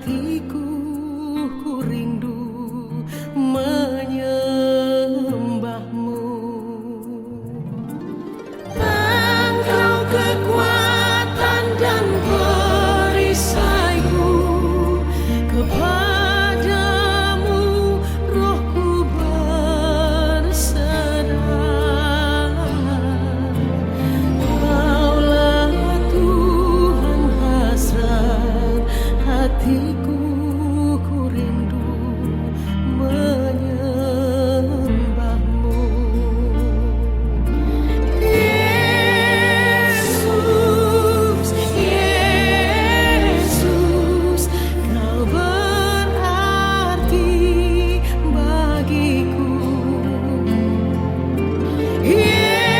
hatiku ku rindu menyembahmu. Engkau kekuatan dan perisaiku, kepadamu rohku berserah. Maulah Tuhan hasrat hatiku ku rindu menyembahmu. Yesus, Yesus, kau berarti bagiku. Yesus,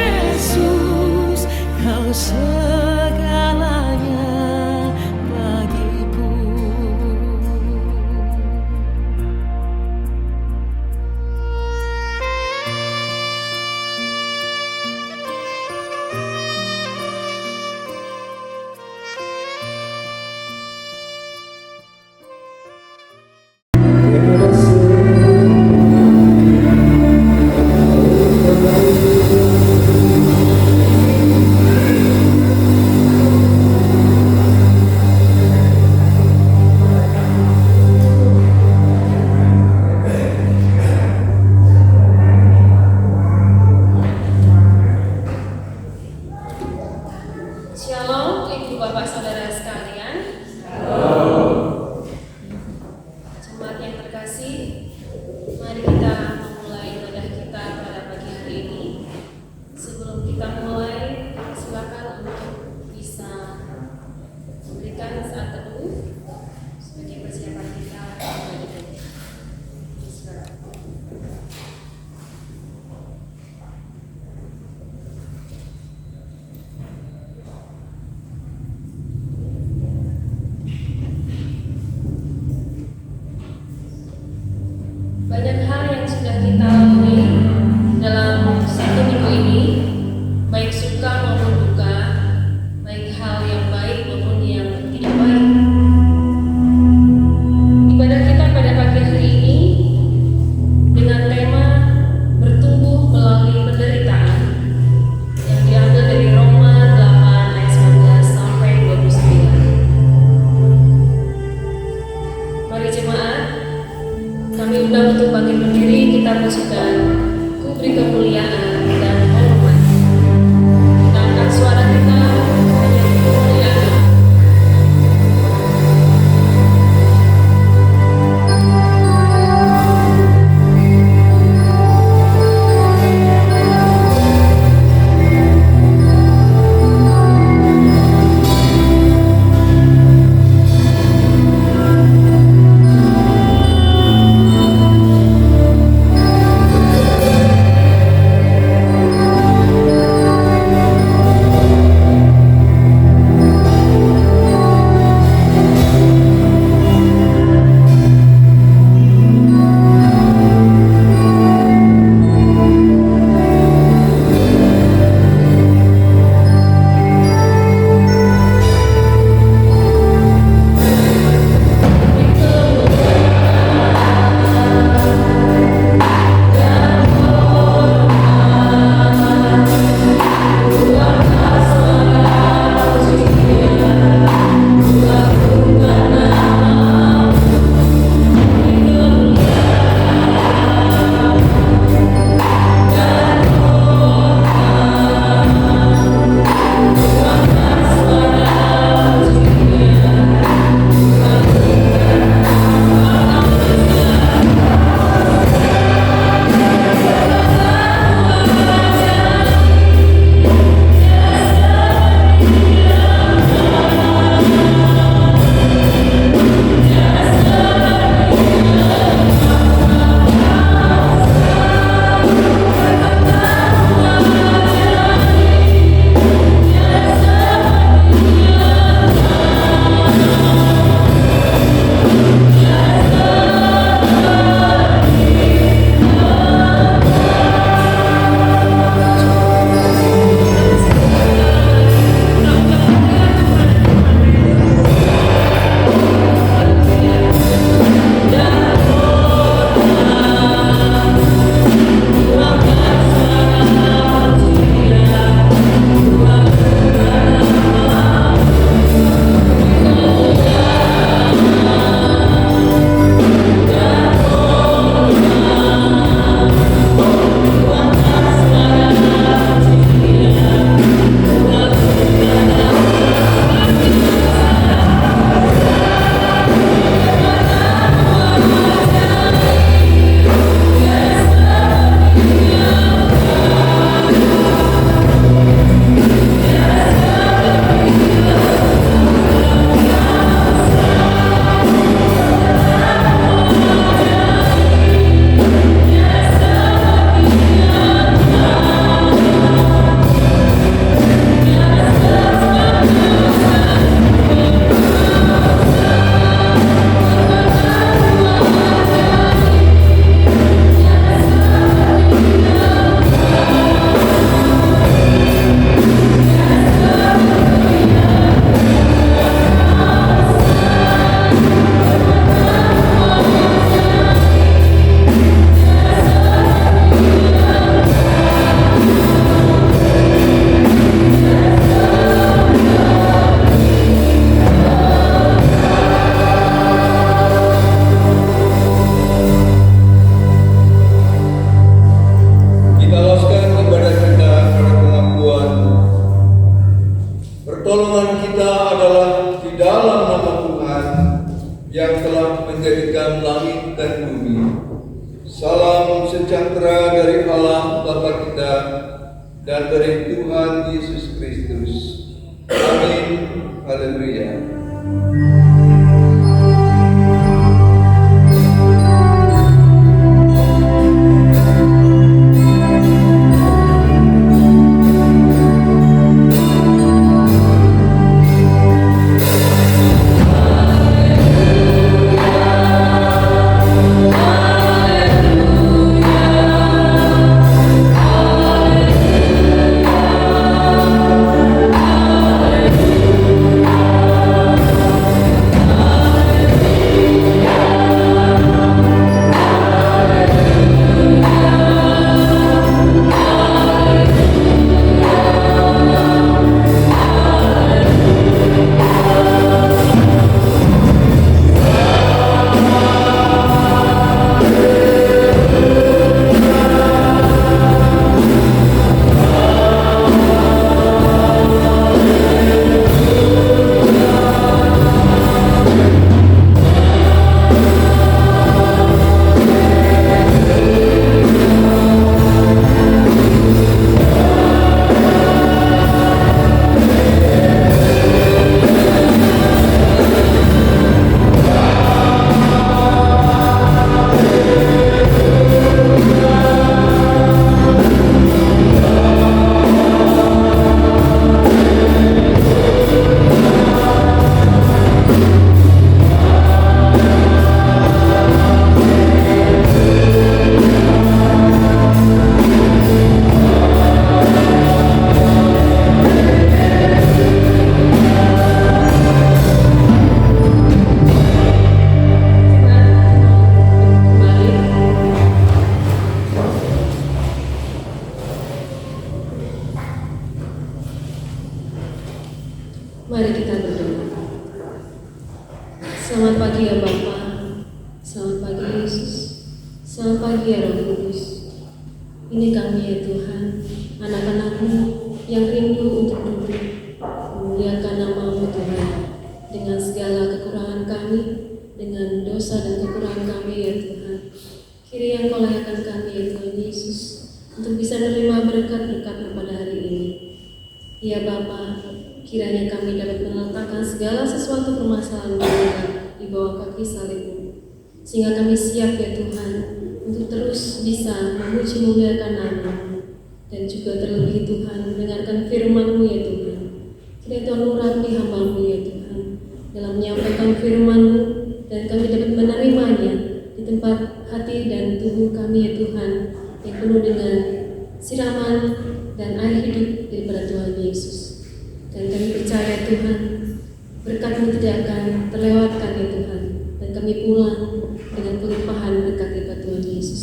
Yesus, kau segalanya bagiku. Shalom, Ibu Bapak Saudara sekalian. Jemaat yang terkasih, mari kita memulai ibadah kita pada pagi hari ini. Sebelum kita mulai, silakan untuk bisa memberikan saat teduh sebagai persiapan kita pada ibadah. Banyak hal yang sudah kita lalui dalam satu minggu ini, baik suka maupun duka, baik hal yang baik maupun yang tidak baik. Ibadah kita pada pagi hari ini dengan tema bertumbuh melalui penderitaan yang diambil dari Roma 8 ayat 19 sampai 29. Mari jemaat, kami undang untuk bangkit berdiri, kita pujikan, ku beri kemuliaan dan hormat. dan dari Tuhan Yesus Kristus. Amin. Haleluya. Mari kita berdoa. Selamat pagi ya Bapa, selamat pagi Yesus, selamat pagi ya Roh Kudus. Ini kami ya Tuhan, anak-anak-Mu yang rindu untuk duduk memuliakan nama-Mu Tuhan, dengan segala kekurangan kami, dengan dosa dan kekurangan kami ya Tuhan. Kiri yang Kau layakan kami ya Tuhan Yesus, untuk bisa menerima berkat-berkat-Mu pada hari ini. Ya Bapa, kiranya kami dapat meletakkan segala sesuatu permasalahan kita di bawah kaki salib-Mu, sehingga kami siap ya Tuhan untuk terus bisa memuji muliakan nama-Mu, dan juga terlebih Tuhan mendengarkan firman-Mu ya Tuhan. Kiranya Tuhan urapi hamba-Mu ya Tuhan dalam menyampaikan firman-Mu, dan kami dapat menerimanya di tempat hati dan tubuh kami ya Tuhan, yang penuh dengan siraman dan air hidup daripada Tuhan Yesus. Dan kami percaya Tuhan, berkat-Mu tidak akan terlewatkan ya Tuhan, dan kami pulang dengan kelimpahan berkat daripada Tuhan Yesus.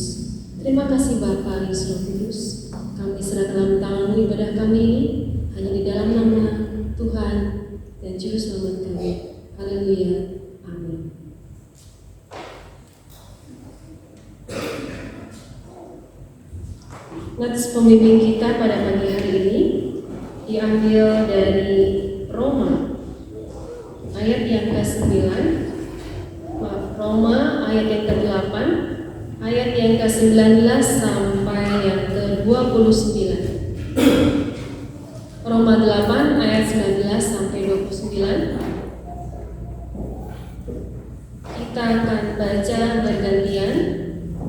Terima kasih Bapa, Yesus Roh Kudus. Kami serah dalam tangan-Mu ibadah kami ini, hanya di dalam nama Tuhan dan Juru Selamat kami. Haleluya. Amin. Nats pembimbing kita pada pagi hari ini diambil dari Roma ayat yang ke-9, Roma ayat yang ke-8, ayat yang ke-19 sampai yang ke-29. Roma 8 ayat 19 sampai 29. Kita akan baca bergantian.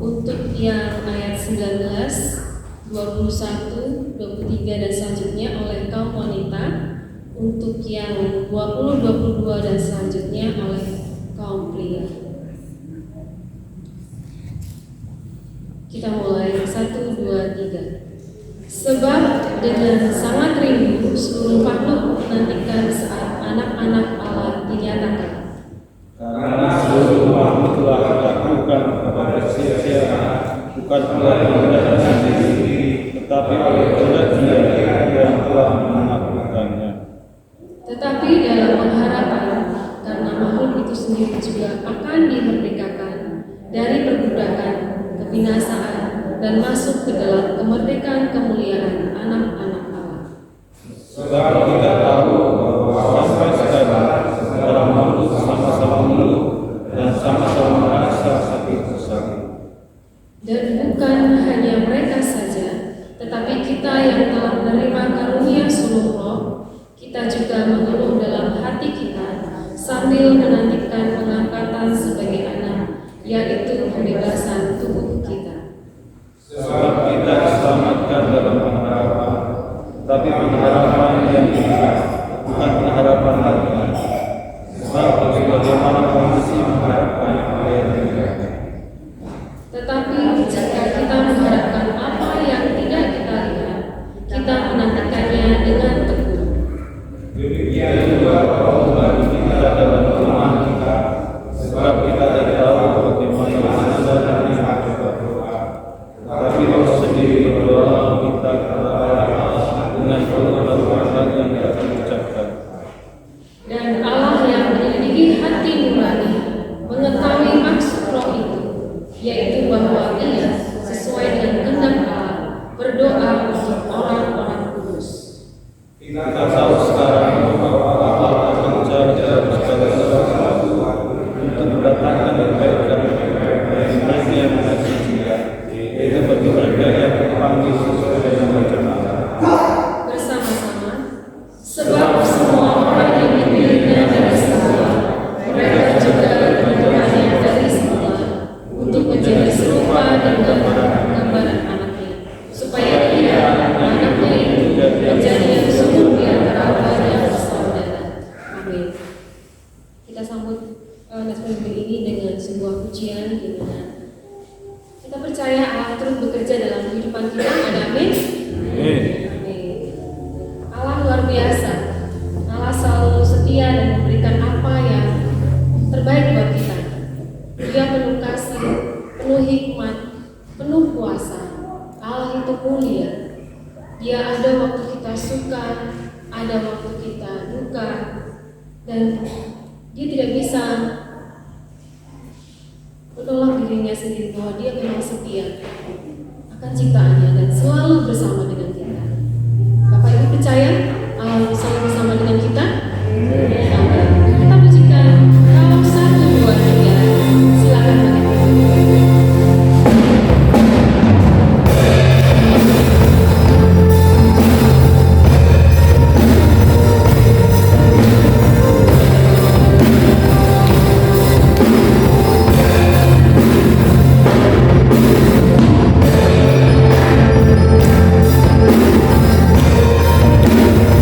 Untuk yang ayat 19, 21, 23 dan selanjutnya oleh kaum wanita, untuk yang 20, 22 dan selanjutnya oleh kaum pria. Kita mulai 1, 2, 3. Sebab dengan sangat rindu seluruh makhluk menantikan saat anak-anak Allah dinyatakan. Karena seluruh makhluk telah dilakukan kepada sia-sia, bukan oleh kehendak sendiri, tetapi oleh kehendak Dia yang telah melakukannya. Tetapi dalam pengharapan, karena makhluk itu sendiri juga akan dimerdekakan dari perbudakan, kebinasaan, dan masuk ke dalam kemerdekaan kemuliaan anak-anak Allah. Sebab kita tahu bahwa sampai sekarang segala makhluk sama-sama mengeluh dan sama-sama merasa sakit-sakit. Dan bukan hanya mereka saja, tetapi kita yang telah kita juga mengeluh dalam hati kita sambil menantikan pengangkatan sebagai anak, yaitu pembebasan tubuh kita. Sebab kita diselamatkan dalam pengharapan, tapi pengharapan yang indah, bukan pengharapan lagi. Sebab sebagaimana kondisi mengharapkan apa yang tidak. Tetapi jika kita mengharapkan apa yang tidak kita lihat, kita menantikannya dengan tekun. Demikian juga kalau bagi kita dalam kelemahan kita, sebab kita tidak tahu bagaimana sebenarnya kita berdoa. Tapi Roh sendiri berdoa kita kepada Allah dengan perbuatan yang tidak terucapkan. Dan Allah yang menyelidiki hati nurani mengetahui maksud Roh itu, yaitu bahwa Ia sesuai dengan kehendak Allah berdoa untuk orang-orang kudus. Kita tahu sekarang bahwa Allah akan mencari segala sesuatu untuk mendatangkan kebaikan bagi mereka yang mengasihi Dia, yaitu bagi mereka yang dipanggil sesuai dengan rencana Allah. Bersama-sama, sebab semua orang yang dipilihnya dari semula, mereka juga ditentukannya dari semula untuk menjadi serupa dengan gambaran anaknya, supaya Ia, anaknya itu, menjadi yang subur di antara banyak saudara. Amin. Kita sambut Naskah ini dengan sebuah pujian di mana kita percaya Allah terus bekerja dalam kehidupan kita. Ada amin. Amin. Allah luar biasa. Allah selalu setia dan memberikan apa yang terbaik buat kita. Dia penuh kasih, penuh hikmat, penuh kuasa. Allah itu mulia. Dia ada waktu kita suka, ada waktu kita duka, dan Dia tidak bisa menolak dirinya sendiri bahwa Dia memang setia akan ciptaannya dan selalu bersama dengan kita. Bapak Ibu percaya Allah selalu bersama dengan kita? Amin. Kita pujikan kalau 1, 2, 3. Silakan Pak. Ku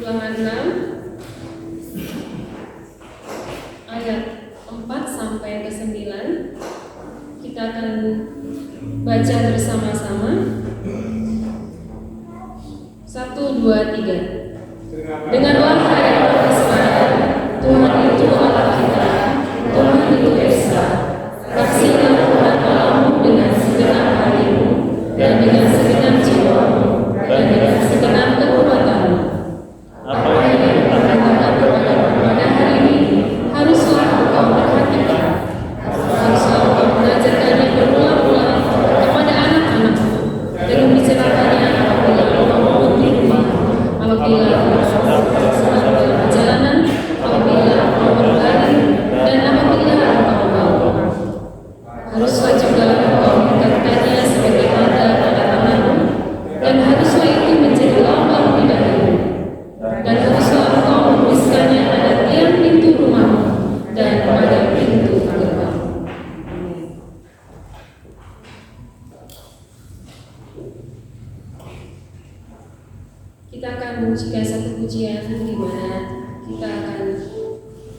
Ulangan 6 ayat 4 sampai ke 9. Kita akan baca bersama-sama. 1, 2, 3. Dengarlah hai orang Israel, Tuhan itu Allah kita, Tuhan itu Esa. Kasihlah Tuhan Allahmu dengan segenap hatimu, dan dengan segenap jiwamu, dan dengan segenap kekuatanmu. Apa yang dikatakan pada hari ini haruslah engkau perhatikan. Haruslah engkau mengajarkannya berulang-ulang kepada anak-anakmu, dan membicarakannya apabila engkau bangun di rumah, apabila engkau sedang dalam perjalanan, apabila engkau berlari, dan apabila engkau bangun. Haruslah juga engkau mengikatkannya sebagai tanda pada tanganmu, dan haruslah itu menjadi lambang di dahimu. Dan haruslah engkau menuliskannya pada tiang pintu rumahmu dan pada pintu gerbang. Kita akan mengucapkan satu pujian di mana kita akan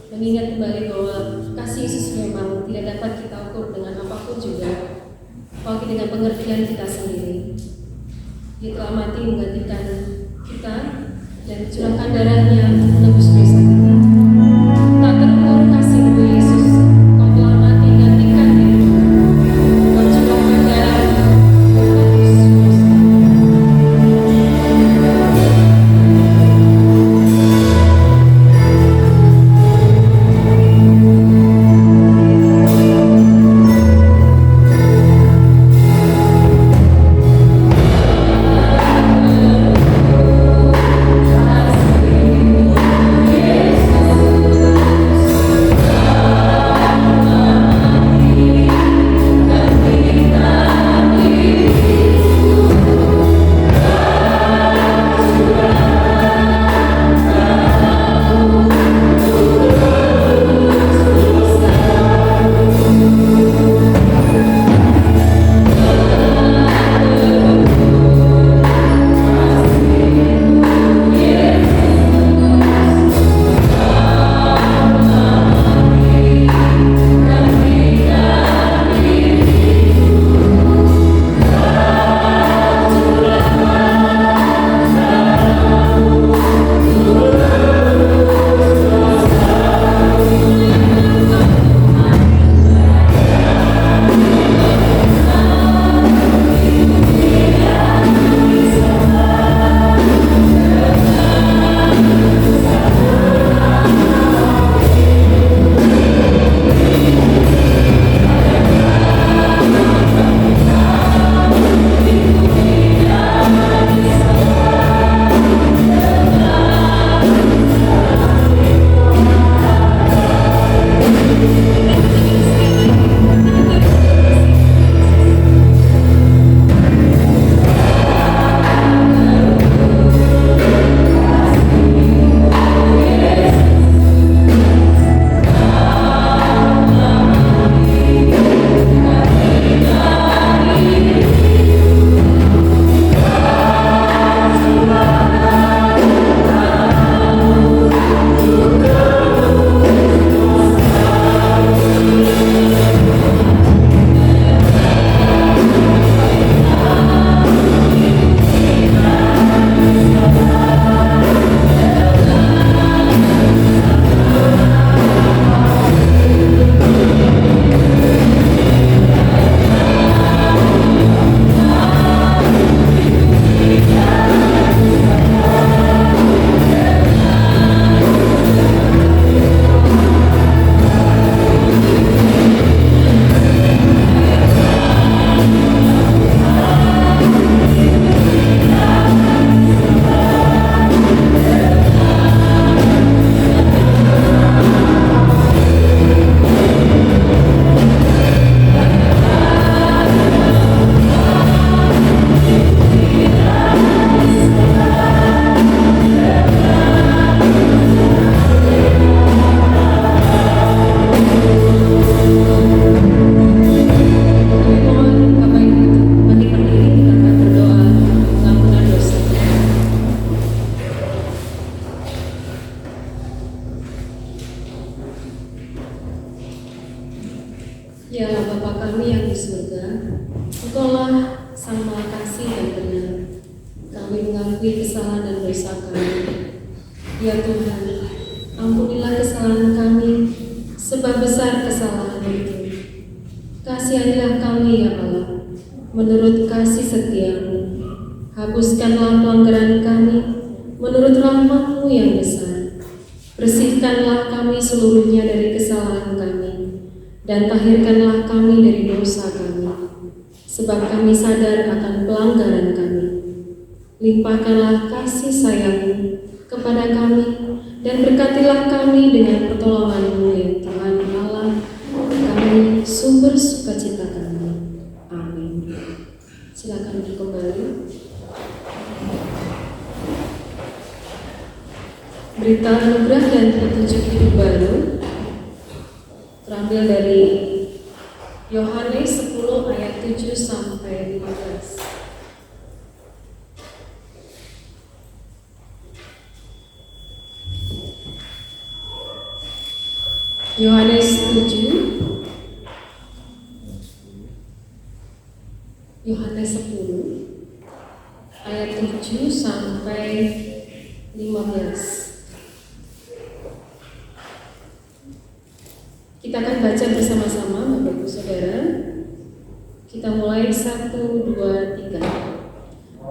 mengingat kembali bahwa kasih Yesus memang tidak dapat kita ukur dengan apapun juga, apalagi dengan pengertian kita sendiri. Dia telah mati menggantikan kita dan curahkan darahnya menebus dosa kita. Tak terukur kasih Tuhan Yesus, Kau telah mati menggantikan dirimu. Kau curahkan darahmu menebus dosa. Kasih di surga, Engkaulah Sang Maha Kasih dan benar. Kami mengakui kesalahan dan dosa kami. Ya Tuhan, ampunilah kesalahan kami, sebab besar kesalahan itu. Kasihanilah kami ya Allah, menurut kasih setia-Mu. Hapuskanlah pelanggaran kami, menurut rahmat-Mu yang besar. Bersihkanlah kami seluruhnya dari kesalahan kami, dan tahirkanlah kami dari dosa kami, sebab kami sadar akan pelanggaran kami. Limpahkanlah kasih sayang-Mu kepada kami, dan berkatilah kami dengan pertolongan-Mu ya Tuhan Allah, kami sumber sukacita kami. Amin. Silakan kembali. Berita anugerah dan petunjuk hidup baru terambil dari Yohanes 10 ayat 7 sampai 15. Yohanes 7 Yohanes 10 ayat 7 sampai 15. Kita akan baca bersama-sama Bapak Ibu Saudara. Kita mulai 1, 2, 3.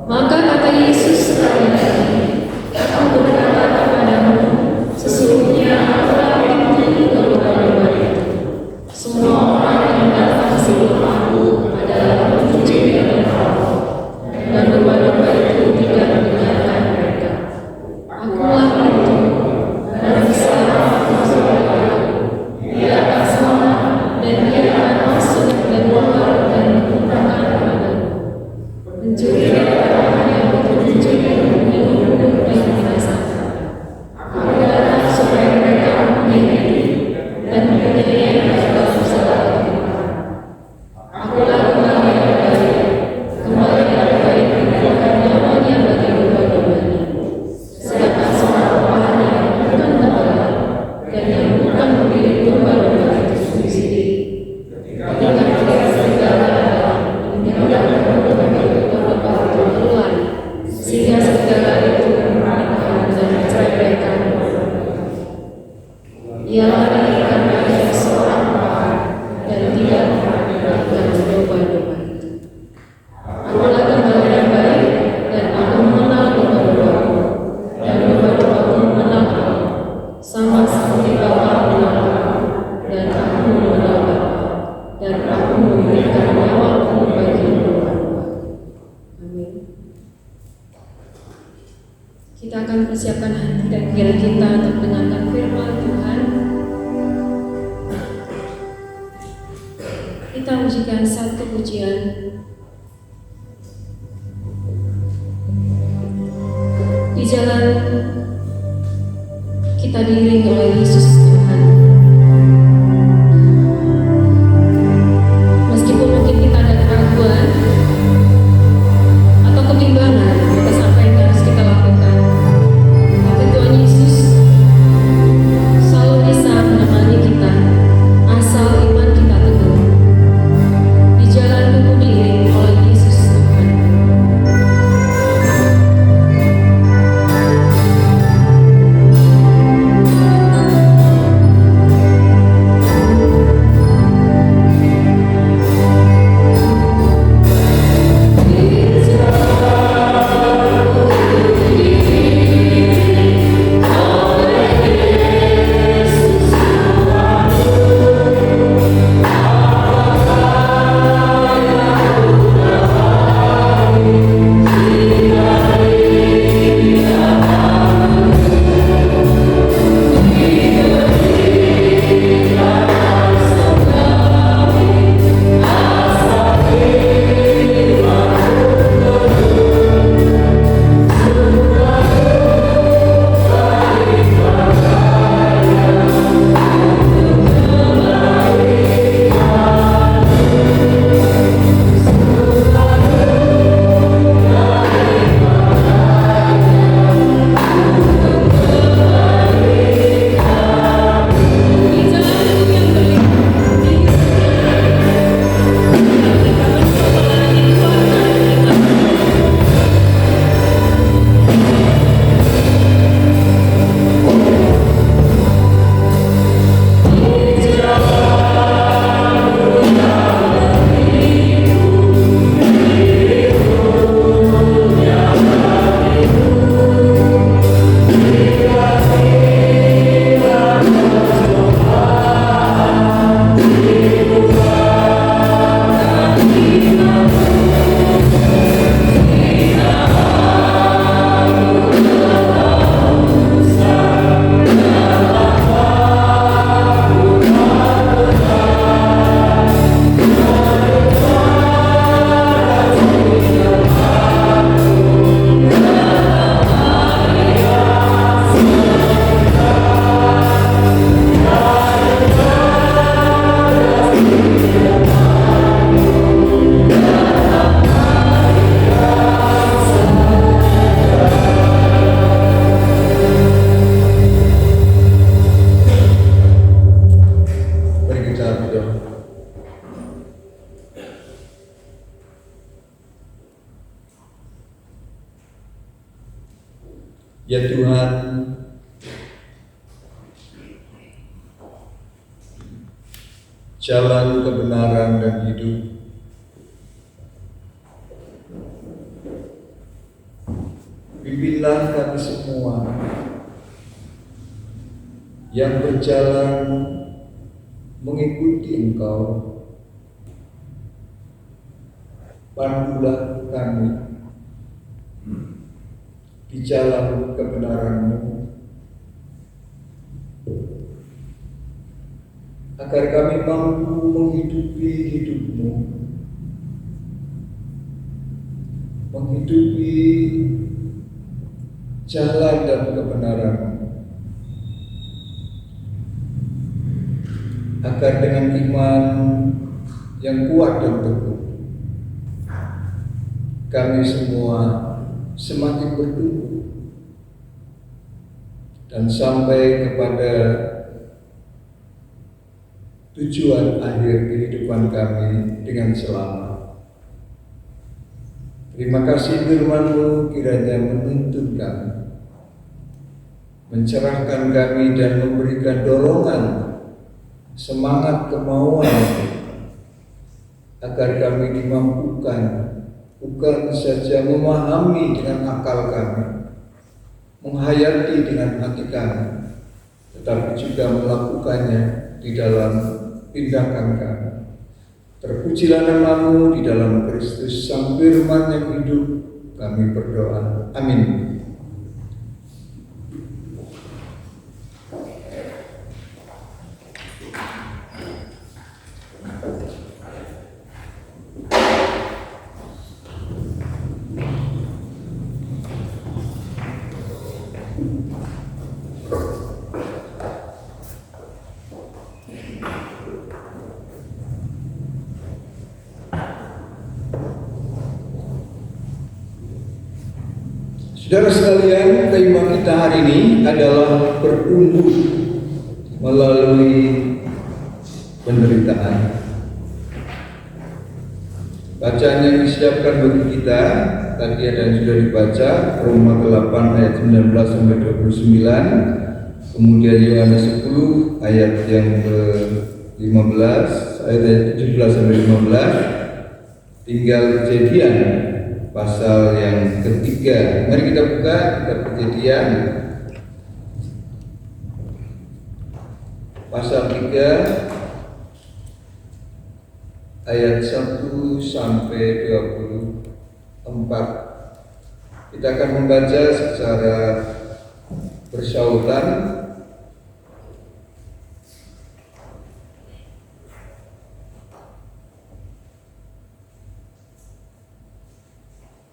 Maka kata Yesus kepadanya, Aku berkata kepadamu, sesungguhnya akulah pintu domba-domba itu. Semua orang yang datang sebelum Aku adalah pencuri dan perampok, dan domba-domba itu tidak mendengarkan mereka. Akulah pintu, dan sekarang Aku berkata, Dia akan selamat, dan dia akan masuk dan keluar dan menemukan padamu. Pencuri datang hanya untuk mencuri, membunuh, dan membinasakan. Aku datang supaya mereka mempunyai hidup, dan mempunyainya dalam segala kehidupan. Akulah gembala yang baik. Gembala yang baik memberikan nyawanya bagi domba-dombanya. Sedangkan seorang pembala bukan gembala, dan yang bukan pemilik domba-domba itu sendiri. Ketika melihat serigala meninggalkan domba-domba itu berlari, sehingga serigala itu menyerangkan dan menceraikan domba-domba. Ia lari karena ia seorang pembala dan tidak memperhatikan domba-domba itu. Akulah gembala yang baik, dan Aku mengenal domba-dombaku, dan domba-dombaku mengenal Aku, sama seperti Bapa mengenal Aku, dan Aku mengenal Bapa, dan Aku memberikan nyawaku bagi domba-domba. Amin. Kita akan persiapkan hati dan pikiran kita untuk mendengarkan firman Tuhan. Kita musikkan satu pujian. Di jalan kita diiringi oleh Yesus Tuhan. Meskipun mungkin kita ada keraguan atau kebimbangan atas apa yang harus kita lakukan, tapi Tuhan Yesus selalu bisa menemani kita asal iman kita teguh. Di jalan tubuh diiringi oleh Yesus Tuhan. Ya Tuhan, jalan kebenaran dan hidup, pimpinlah kami semua yang berjalan mengikuti Engkau. Pandulah kami di jalan kebenaran-Mu, agar kami mampu menghidupi hidup-Mu, menghidupi jalan dan kebenaran-Mu, agar dengan iman yang kuat dan teguh kami semua semakin bertumbuh dan sampai kepada tujuan akhir kehidupan kami dengan selamat. Terima kasih firman-Mu kiranya menuntun kami, mencerahkan kami dan memberikan dorongan, semangat kemauan agar kami dimampukan bukan saja memahami dengan akal kami, menghayati dengan hati kami, tetapi juga melakukannya di dalam tindakan kami. Terpujilah nama-Mu di dalam Kristus Sang Firman yang hidup, kami berdoa. Amin. Saudara sekalian, tema kita hari ini adalah bertumbuh melalui penderitaan. Bacaan yang disiapkan bagi kita tadi ada yang sudah dibaca, Roma 8 ayat 19 sampai 29, kemudian Yohanes 10 ayat yang ke-15, ayat 17 sampai 15, tinggal Kejadian pasal yang ketiga. Mari kita buka kitab Kejadian pasal 3 ayat 1 sampai 24. Kita akan membaca secara bersautan.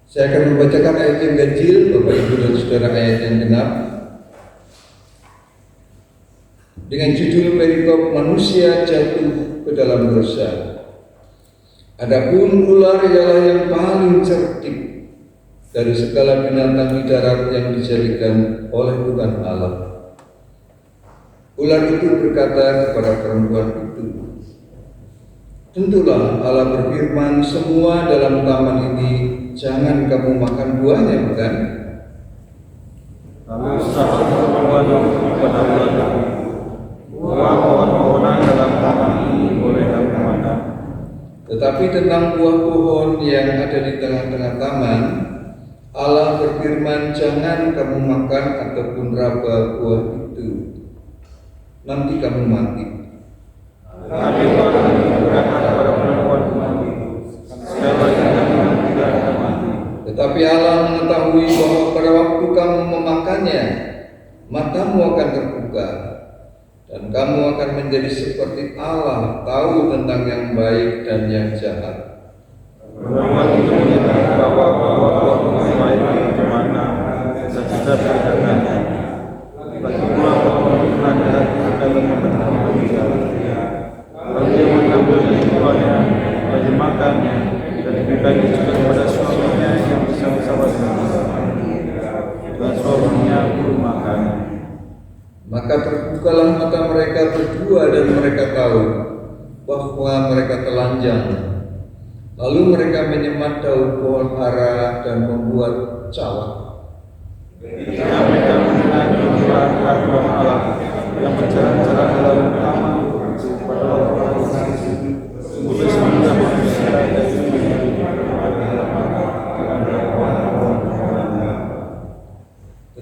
Saya akan membacakan ayat yang kecil, Bapak Ibu dan Saudara, ayat yang genap dengan judul perikop manusia jatuh ke dalam dosa. Adapun ular ialah yang paling cerdik dari segala binatang di darat yang dijadikan oleh Tuhan Allah. Ular itu berkata kepada perempuan itu, "Tentulah Allah berfirman, semua dalam taman ini jangan kamu makan buahnya, bukan?" Lalu satu perempuan kepada ular itu, buah pohon-pohonan dalam taman ini boleh kamu makan, tetapi tentang buah pohon yang ada di tengah-tengah taman, Allah berfirman, jangan kamu makan ataupun raba buah itu, nanti kamu mati. Tapi ular itu berkata kepada perempuan itu, sekali lagi kamu tidak akan mati. Tetapi Allah mengetahui bahwa pada waktu kamu memakannya, matamu akan terbuka, dan kamu akan menjadi seperti Allah, tahu tentang yang baik dan yang jahat. Perempuan itu menyadari bahwa buah pohon baik itu mana dan tidak bedakannya. Lagi pula pohon itu ada dalam membentuk manusia. Lalu dia mengambil dari buahnya, dan dimakannya, dan diberikan juga kepada suaminya yang bersama-sama dengannya. Dan suaminya pun makan. Maka terbukalah mata mereka berdua dan mereka tahu bahwa mereka telanjang. Lalu mereka menyemat daun pohon ara dan membuat cawat. Ketika mereka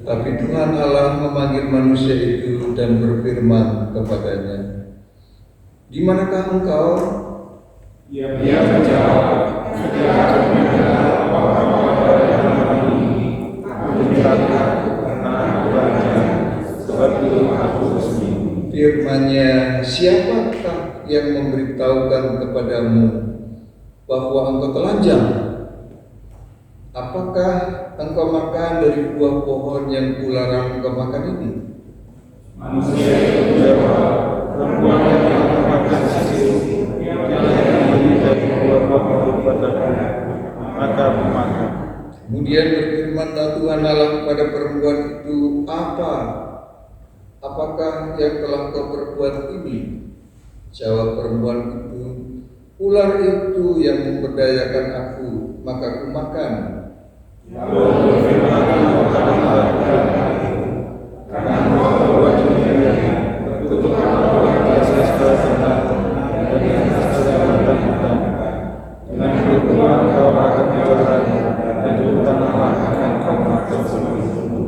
Tapi Tuhan Allah memanggil manusia itu dan berfirman kepadanya, "Di manakah engkau?" Ia menjawab, "Aku mendengar orang-orang yang ini, aku dilakukan karena aku raja, sebab itu aku resmi." Firman-Nya, "Siapakah yang memberitahukan kepadamu bahwa engkau telanjang? Apakah engkau makan dari buah pohon yang kularang engkau makan ini?" Manusia itu menjawab, "Perempuan yang memakan itu, yang diberi dari buah pohon padaku, maka aku makan." Kemudian berfirmanlah Tuhan Allah kepada perempuan itu, Apakah yang telah kau perbuat ini?" Jawab perempuan itu, "Ular itu yang memberdayakan aku, maka aku makan." Lalu berfirmanlah kepada ular itu, "Karena engkau berbuat demikian, tertutup engkau biasa segala binatang dan dengan segala binatang. Dengan begitu engkau akan dijalan, dan di tanah akan kau makan seluruhmu.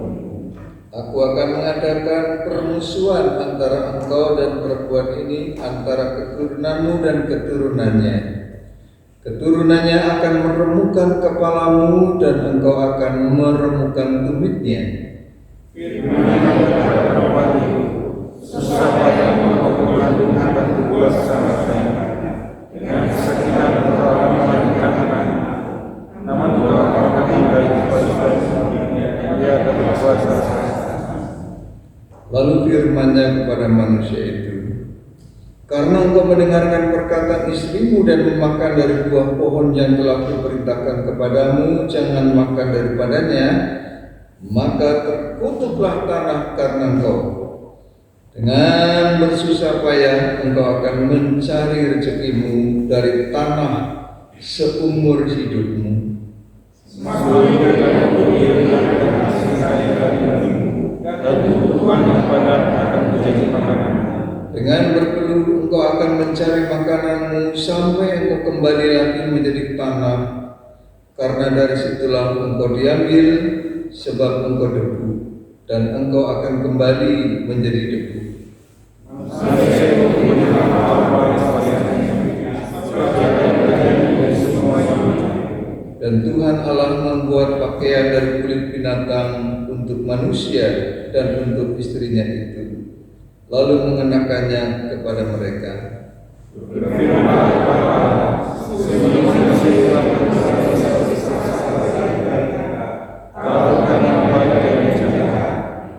Aku akan mengadakan permusuhan antara engkau dan perempuan ini, antara keturunanmu dan keturunannya. Keturunannya akan meremukkan kepalamu dan engkau akan meremukkan tumitnya." Firman-Nya kepada perempuan itu, "Susah payahmu mengandung akan berbuat sama saya. Dengan kesakitan engkau akan melahirkan anak. Namun engkau akan kembali kepada suamimu, dia akan berkuasa." Lalu firman-Nya kepada manusia itu, "Karena engkau mendengarkan perkataan istrimu dan memakan dari buah pohon yang telah kuperintahkan kepadamu, jangan makan daripadanya, maka terkutuklah tanah karena engkau. Dengan bersusah payah engkau akan mencari rezekimu dari tanah seumur hidupmu." Sesungguhnya kamu dirikan kasih saya dari darimu, dan kebutuhan yang padat akan menjadi makanan. Dengan berpeluh engkau akan mencari makananmu sampai engkau kembali lagi menjadi tanah, karena dari situlah engkau diambil, sebab engkau debu, dan engkau akan kembali menjadi debu. Manusia itu menerima apa yang sepayahnya, sebab dia akan terjadi dari semuanya. Dan Tuhan Allah membuat pakaian dari kulit binatang untuk manusia dan untuk istrinya itu, lalu mengenakannya kepada mereka. Berfirmanlah kepada Allah, "Sesungguhnya telah kalau kamu baik dan bijaksana,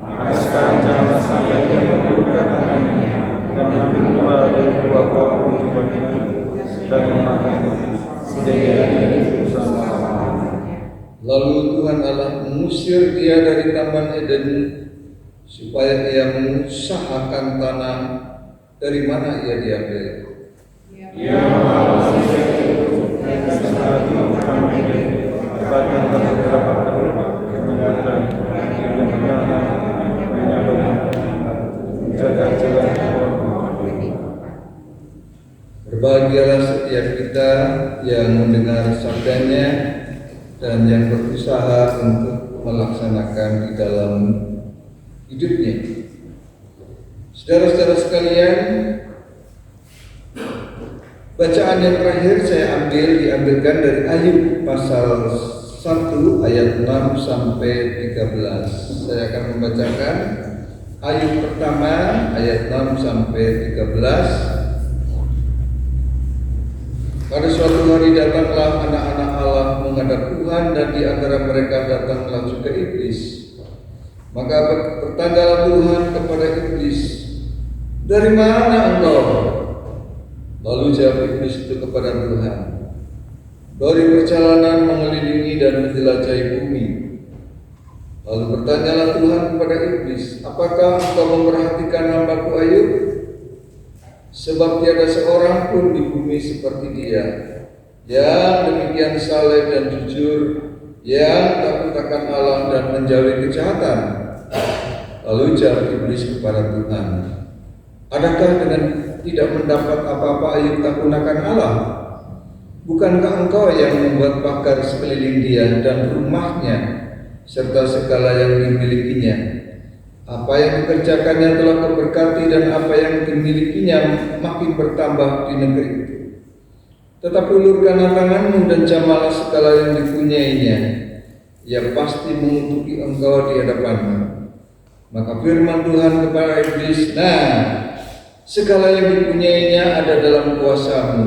maka sekarang janganlah sampai dia memburukkan tangannya dan mengambil buah dari buah pohon di bagian dan memakannya, sehingga dia hidup selama-lamanya." Lalu Tuhan Allah mengusir dia dari Taman Eden supaya ia mengusahakan tanah dari mana ia diambil. Ia membawa manusia itu dan saat itu kami bahkan beberapa kali mengingatkan dan menjaga jalan Allah. Berbahagialah setiap kita yang mendengar sabdanya dan yang berusaha untuk melaksanakan di dalam hidupnya. Saudara-saudara sekalian, bacaan yang terakhir saya diambilkan dari Ayub pasal 1 ayat 6 sampai 13. Saya akan membacakan Ayub pertama ayat 6 sampai 13. Pada suatu hari datanglah anak-anak Allah menghadap Tuhan, dan di antara mereka datanglah juga iblis. Maka bertanyalah Tuhan kepada iblis, "Dari mana engkau?" Lalu jawab iblis itu kepada Tuhan, "Dari perjalanan mengelilingi dan menjelajahi bumi." Lalu bertanyalah Tuhan kepada iblis, "Apakah engkau memperhatikan hamba-Ku Ayub? Sebab tiada seorang pun di bumi seperti dia, yang demikian saleh dan jujur, yang takut akan Allah dan menjauhi kejahatan." Lalu jawab iblis kepada Tuhan, "Adakah dengan tidak mendapat apa-apa Ayub takut akan Allah? Bukankah engkau yang membuat pagar sekeliling dia dan rumahnya, serta segala yang dimilikinya. Apa yang dikerjakannya telah keberkati dan apa yang dimilikinya makin bertambah di negeri itu. Tetapi ulurkanlah tanganmu dan jamalah segala yang dipunyainya. Ia pasti mengutuki engkau di hadapanmu. Maka firman Tuhan kepada iblis, nah, segala yang dipunyainya ada dalam kuasamu.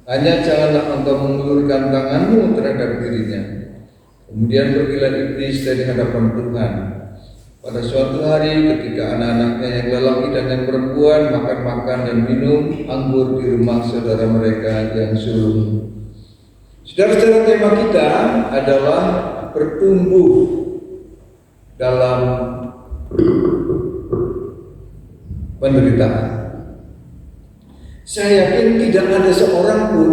Hanya janganlah engkau mengulurkan tanganmu terhadap dirinya. Kemudian pergilah iblis dari hadapan Tuhan. Pada suatu hari ketika anak-anaknya yang lelaki dan yang perempuan makan-makan dan minum anggur di rumah saudara mereka yang sulung. Saudara-saudara, tema kita adalah bertumbuh dalam penderitaan. Saya yakin tidak ada seorang pun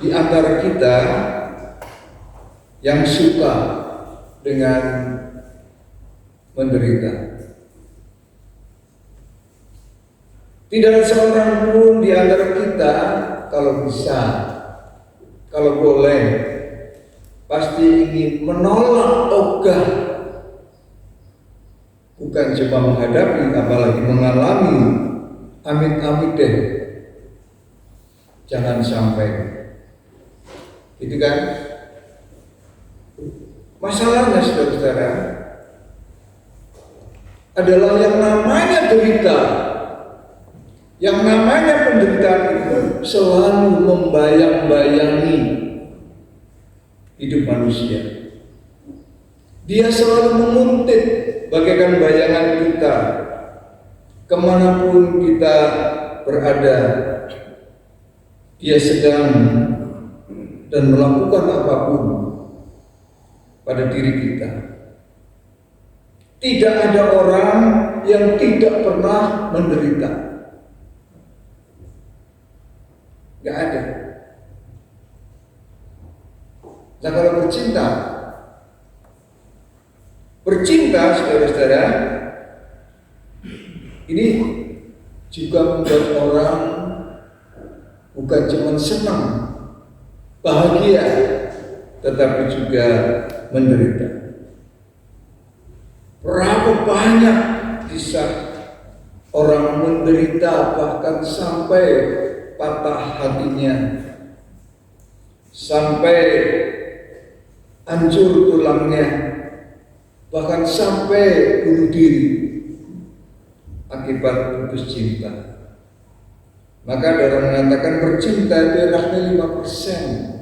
di antara kita yang suka dengan menderita. Tidak ada seorang pun di antara kita, kalau bisa, kalau boleh, pasti ingin menolak ogah, bukan cuma menghadapi, apalagi mengalami. Amit-amit deh, jangan sampai, gitu kan? Masalahnya, saudara-saudara, adalah yang namanya derita, yang namanya penderitaan itu selalu membayang-bayangi hidup manusia. Dia selalu menguntit bagaikan bayangan kita. Kemanapun kita berada, dia sedang dan melakukan apapun pada diri kita. Tidak ada orang yang tidak pernah menderita. Gak ada. Nah, kalau bercinta, saudara-saudara, ini juga membuat orang bukan cuma senang, bahagia, tetapi juga menderita. Berapa banyak kisah orang menderita bahkan sampai patah hatinya, sampai hancur tulangnya, bahkan sampai bunuh diri akibat putus cinta. Maka ada orang mengatakan bercinta itu enaknya 5%.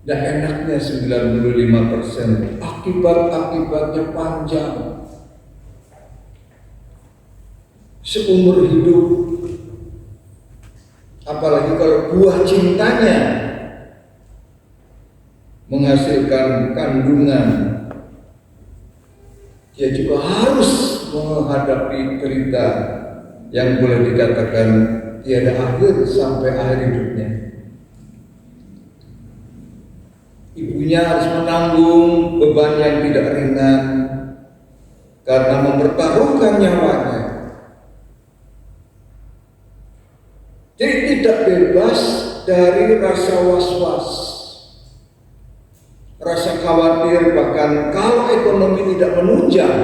Dan enaknya 95%. Akibat-akibatnya panjang. Seumur hidup. Apalagi kalau buah cintanya menghasilkan kandungan, dia juga harus menghadapi derita yang boleh dikatakan tiada akhir sampai akhir hidupnya. Ibunya harus menanggung beban yang tidak ringan karena mempertaruhkan nyawanya. Jadi tidak bebas dari rasa was-was, rasa khawatir, bahkan kalau ekonomi tidak menunjang,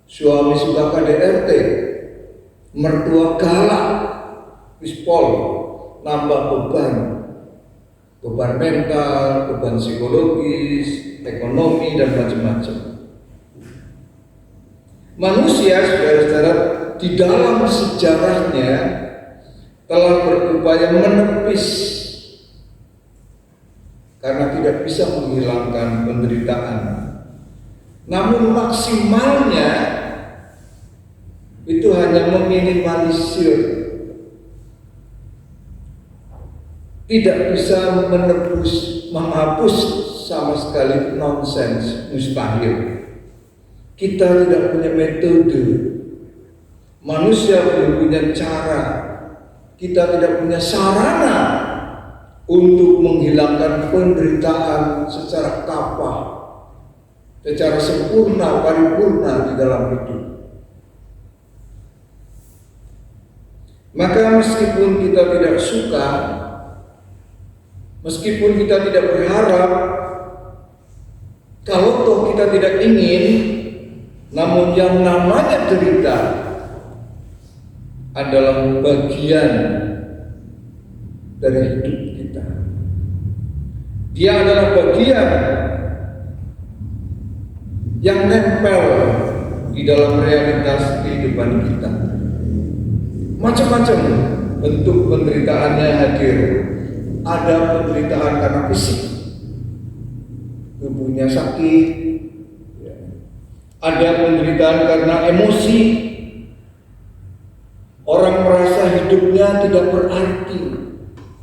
suami suka KDRT, mertua galak, wispol, nambah beban mental, beban psikologis, ekonomi, dan macam-macam. Manusia, saudara-saudara, di dalam sejarahnya telah berupaya menepis karena tidak bisa menghilangkan penderitaan. Namun maksimalnya itu hanya meminimalisir, tidak bisa menghapus sama sekali, nonsens, mustahil. Kita tidak punya metode, manusia belum punya cara, kita tidak punya sarana untuk menghilangkan penderitaan secara kapal, secara sempurna, paripurna di dalam hidup. Maka meskipun kita tidak suka, Meskipun kita tidak berharap, kalau toh kita tidak ingin, namun yang namanya derita adalah bagian dari hidup kita. Dia adalah bagian yang nempel di dalam realitas kehidupan kita. Macam-macam bentuk penderitaannya hadir. Ada penderitaan karena fisik, tubuhnya sakit. Ada penderitaan karena emosi. Orang merasa hidupnya tidak berarti,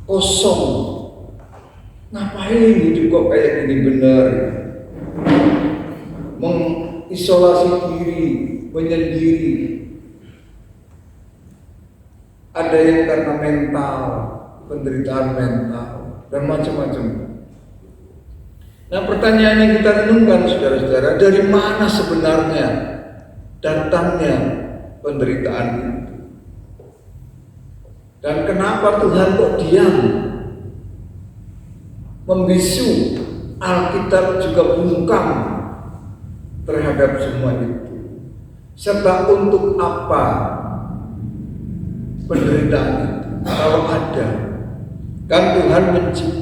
kosong. Ngapain hidup kok kayak gini benar? Mengisolasi diri, menyendiri. Ada yang karena mental, penderitaan mental, dan macam-macam. Nah, pertanyaan yang kita renungkan, saudara-saudara, dari mana sebenarnya datangnya penderitaan itu? Dan kenapa Tuhan kok diam? Membisu, Alkitab juga bungkam terhadap semua itu. Serta untuk apa penderitaan itu? Kalau ada, kan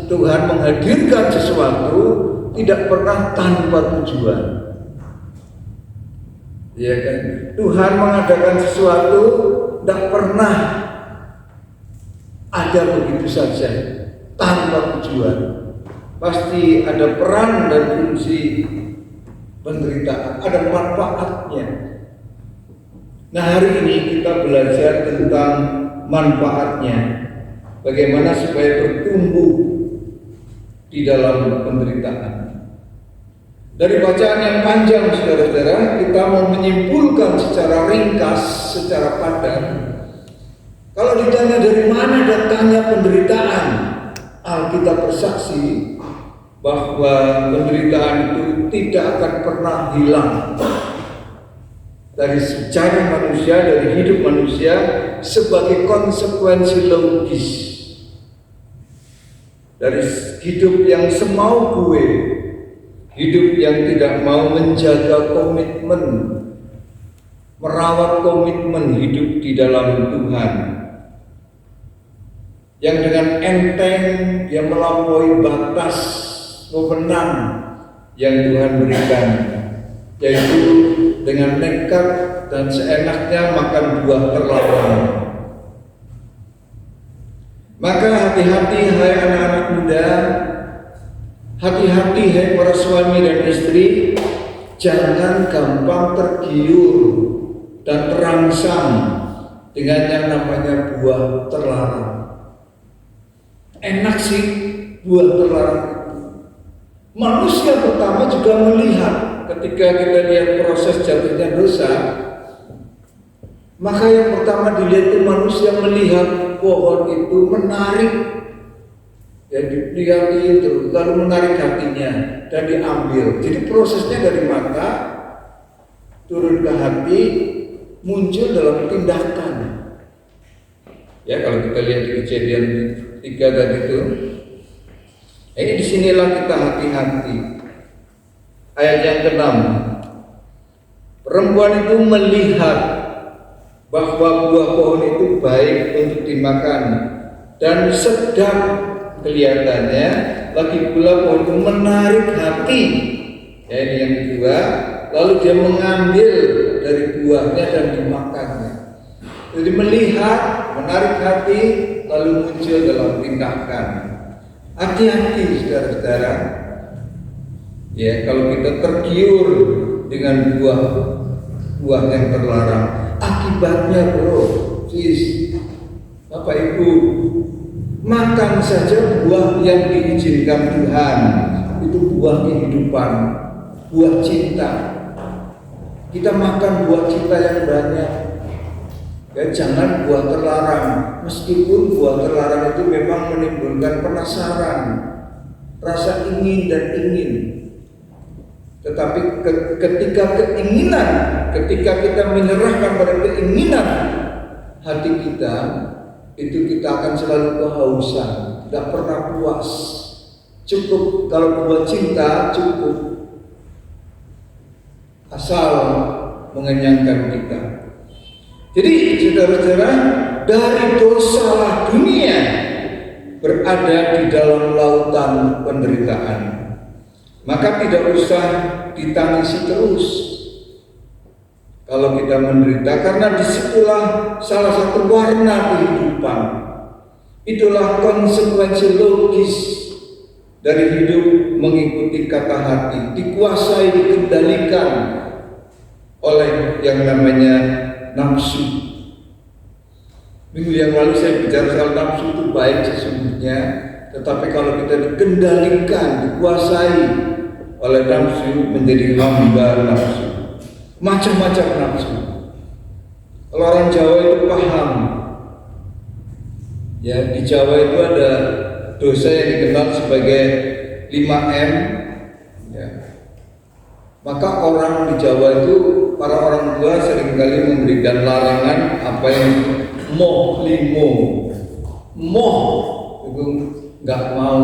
Tuhan menghadirkan sesuatu tidak pernah tanpa tujuan. Ya kan? Tuhan mengadakan sesuatu tidak pernah ada begitu saja tanpa tujuan. Pasti ada peran dan fungsi penderitaan, ada manfaatnya. Nah, hari ini kita belajar tentang manfaatnya, bagaimana supaya bertumbuh di dalam penderitaan. Dari bacaan yang panjang, saudara-saudara, kita mau menyimpulkan secara ringkas, secara padat. Kalau ditanya dari mana datangnya penderitaan, Alkitab bersaksi bahwa penderitaan itu tidak akan pernah hilang dari sejarah manusia, dari hidup manusia, sebagai konsekuensi logis dari hidup yang semau gue, hidup yang tidak mau menjaga komitmen, merawat komitmen hidup di dalam Tuhan, yang dengan enteng dia melampaui batas wewenang yang Tuhan berikan, yaitu dengan nekat dan seenaknya makan buah terlarang. Maka hati-hati hai anak-anak muda, hati-hati hai para suami dan istri, jangan gampang tergiur dan terangsang dengan yang namanya buah terlarang. Enak sih buah terlarang itu. Manusia pertama juga melihat ketika kita lihat proses jatuhnya dosa, maka yang pertama dilihat itu manusia melihat pohon itu menarik, ya dilihat terus, lalu menarik hatinya dan diambil. Jadi prosesnya dari mata turun ke hati, muncul dalam tindakan. Ya, kalau kita lihat di Kejadian 3 tadi itu, ini disinilah kita hati-hati. Ayat yang ke-6, perempuan itu melihat bahwa buah pohon itu baik untuk dimakan dan sedap kelihatannya, lagi pula pohon itu menarik hati. Ya, ini yang kedua. Lalu dia mengambil dari buahnya dan dimakannya. Jadi melihat, menarik hati, lalu muncul dalam tindakan. Hati-hati saudara-saudara. Ya, kalau kita tergiur dengan buah yang terlarang, akibatnya bro, sis, Bapak Ibu, makan saja buah yang diizinkan Tuhan. Itu buah kehidupan, buah cinta. Kita makan buah cinta yang banyak. Ya, jangan buah terlarang. Meskipun buah terlarang itu memang menimbulkan penasaran, rasa ingin dan ingin. Tetapi ketika keinginan, ketika kita menyerahkan pada keinginan hati kita, itu kita akan selalu kehausan, tidak pernah puas. cukup, kalau buat cinta cukup, asal mengenyangkan kita. Jadi saudara-saudara, dari dosalah dunia berada di dalam lautan penderitaan, maka tidak usah ditangisi terus kalau kita menderita, karena disitulah salah satu warna kehidupan. Itulah konsekuensi logis dari hidup mengikuti kata hati, dikuasai, dikendalikan oleh yang namanya nafsu. Minggu yang lalu saya bicara soal nafsu itu baik sesungguhnya, tetapi kalau kita dikendalikan, dikuasai oleh nafsu, menjadi hamba nafsu. Macam-macam nafsu. Kalau orang Jawa itu paham, ya, di Jawa itu ada dosa yang dikenal sebagai 5M, ya. Maka orang di Jawa itu, para orang tua seringkali memberikan larangan apa yang moh limo. Moh itu nggak mau,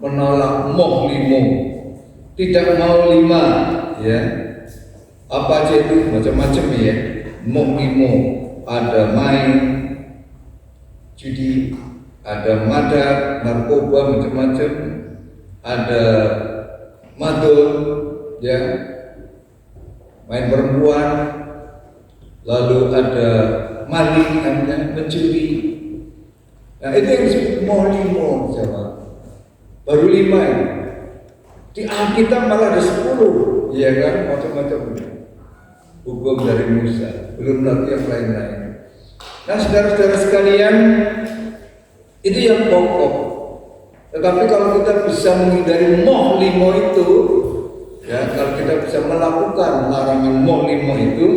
menolak moh limo, tidak mau 5, ya. Apa aja itu, macam-macam ya. Moh limo, ada main, judi, ada madak, narkoba, macam-macam, ada madon, ya, main perempuan, lalu ada maling, mencuri. Nah, itu yang disebut moh limo, Jawa. Baru 5 ya. Di Alkitab malah ada 10, ya kan, macam-macam hukum dari Musa, belum lagi yang lain-lain. Nah, saudara-saudara sekalian, itu yang pokok. Tetapi kalau kita bisa menghindari moh limo itu, ya, kalau kita bisa melakukan larangan moh limo itu,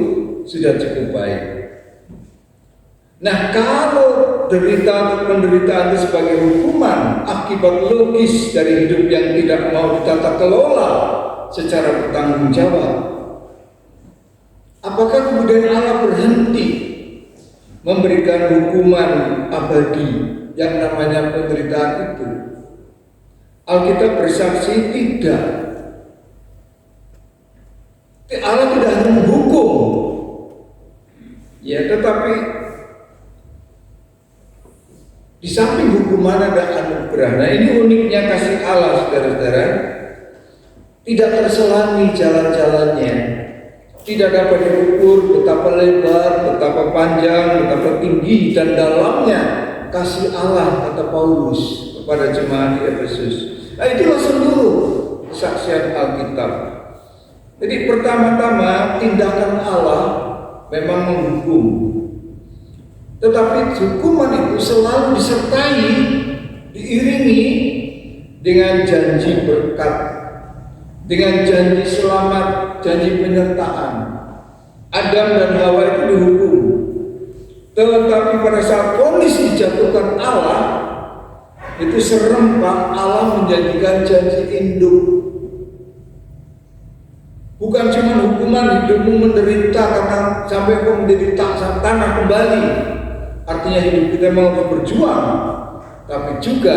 sudah cukup baik. Nah, kalau penderitaan itu sebagai hukuman akibat logis dari hidup yang tidak mau ditata kelola secara bertanggung jawab, apakah kemudian Allah berhenti memberikan hukuman abadi yang namanya penderitaan itu? Alkitab bersaksi tidak. Allah tidak hanya menghukum, ya, tetapi di samping hukuman ada anugerah. Nah, ini uniknya kasih Allah, saudara-saudara. Tidak terselangi jalan-jalannya, tidak dapat diukur betapa lebar, betapa panjang, betapa tinggi dan dalamnya kasih Allah, kata Paulus kepada jemaat di Efesus. Nah, itulah seluruh kesaksian Alkitab. Jadi pertama-tama tindakan Allah memang menghukum, tetapi hukuman itu selalu disertai, diiringi dengan janji berkat, dengan janji selamat, janji penyertaan. Adam dan Hawa itu dihukum, tetapi pada saat vonis dijatuhkan Allah, itu serempak Allah menjanjikan janji induk. Bukan cuma hukuman hidupmu menderita karena sampai kau menjadi tanah kembali, artinya hidup kita mau berjuang, tapi juga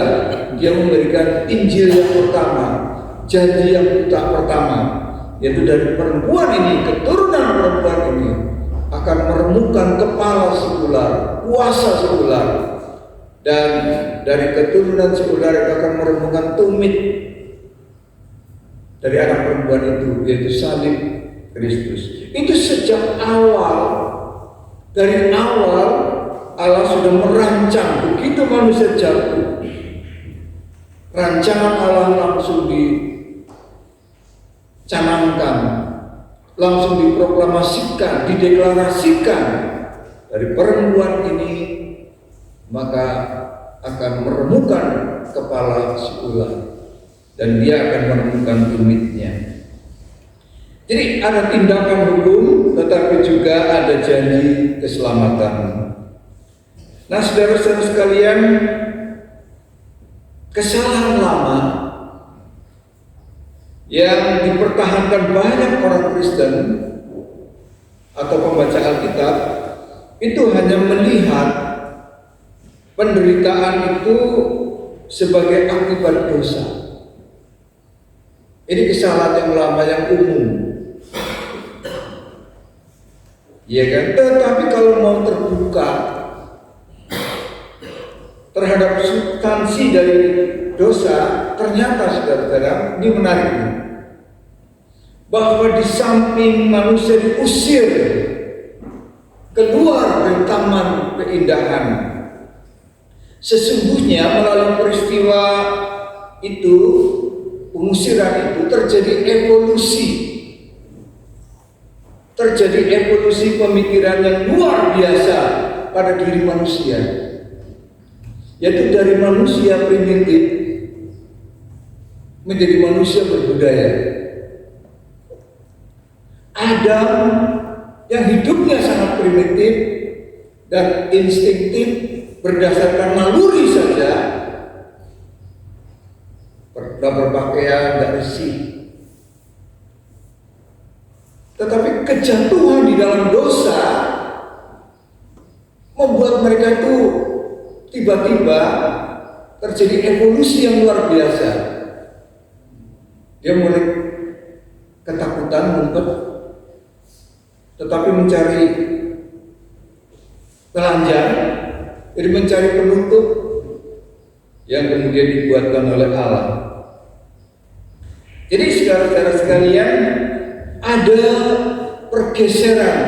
Dia memberikan Injil yang pertama, janji yang pertama, yaitu dari perempuan ini, keturunan perempuan ini akan meremukkan kepala si ular, kuasa si ular, dan dari keturunan si ular itu akan meremukkan tumit dari anak perempuan itu, yaitu salib Kristus. Itu sejak awal, dari awal Allah sudah merancang. Begitu manusia jatuh, rancangan Allah langsung dicanangkan, langsung diproklamasikan, dideklarasikan. Dari perempuan ini maka akan meremukkan kepala si ular, dan dia akan menemukan tumitnya. Jadi ada tindakan hukum, tetapi juga ada janji keselamatan. Nah, saudara-saudara sekalian, kesalahan lama yang dipertahankan banyak orang Kristen atau pembaca Alkitab itu hanya melihat penderitaan itu sebagai akibat dosa. Ini kesalahan yang lama yang umum. Ya kan? Tetapi kalau mau terbuka terhadap substansi dari dosa, ternyata saudara-saudara, ini menarik nih, bahwa di samping manusia diusir keluar dari taman keindahan, sesungguhnya melalui peristiwa itu, pengusiran itu, terjadi evolusi pemikiran yang luar biasa pada diri manusia, yaitu dari manusia primitif menjadi manusia berbudaya. Adam yang hidupnya sangat primitif dan instinktif berdasarkan naluri saja, berpakaian gak bersih. Tetapi kejatuhan di dalam dosa membuat mereka itu tiba-tiba terjadi evolusi yang luar biasa. Dia mulai ketakutan, ngumpet, tetapi mencari telanjang, jadi mencari penutup yang kemudian dibuatkan oleh Allah. Jadi saudara-saudara sekalian, ada pergeseran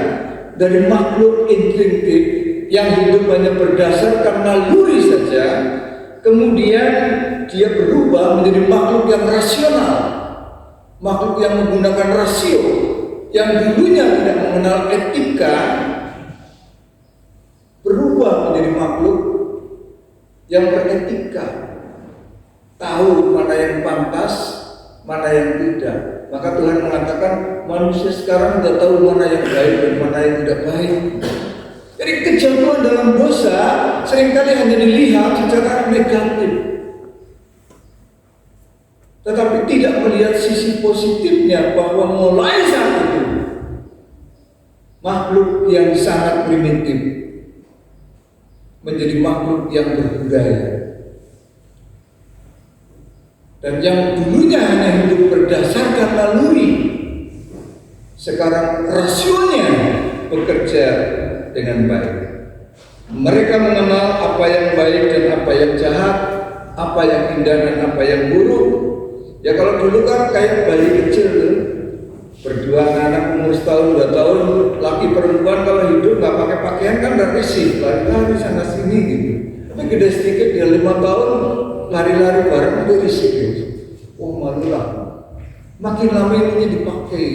dari makhluk instinktif yang hidup hanya berdasarkan naluri saja, kemudian dia berubah menjadi makhluk yang rasional, makhluk yang menggunakan rasio, yang dulunya tidak mengenal etika, berubah menjadi makhluk yang beretika, tahu mana yang pantas, mana yang tidak. Maka Tuhan mengatakan manusia sekarang tidak tahu mana yang baik dan mana yang tidak baik. Jadi kejatuhan dalam dosa seringkali hanya dilihat secara negatif, tetapi tidak melihat sisi positifnya, bahwa mulai saat itu makhluk yang sangat primitif menjadi makhluk yang berbudaya. Dan yang dulunya hanya hidup berdasarkan naluri, sekarang rasionya bekerja dengan baik. Mereka mengenal apa yang baik dan apa yang jahat, apa yang indah dan apa yang buruk. Ya kalau dulu kan kayak bayi kecil tuh, berdua anak umur setahun 2 tahun, laki perempuan kalau hidup nggak pakai pakaian kan udah risih, lari-lari sana sini gitu. Tapi gede sedikit dia 5 tahun lari-lari bareng itu risih gitu. Oh malulah, makin lama ini dipakai.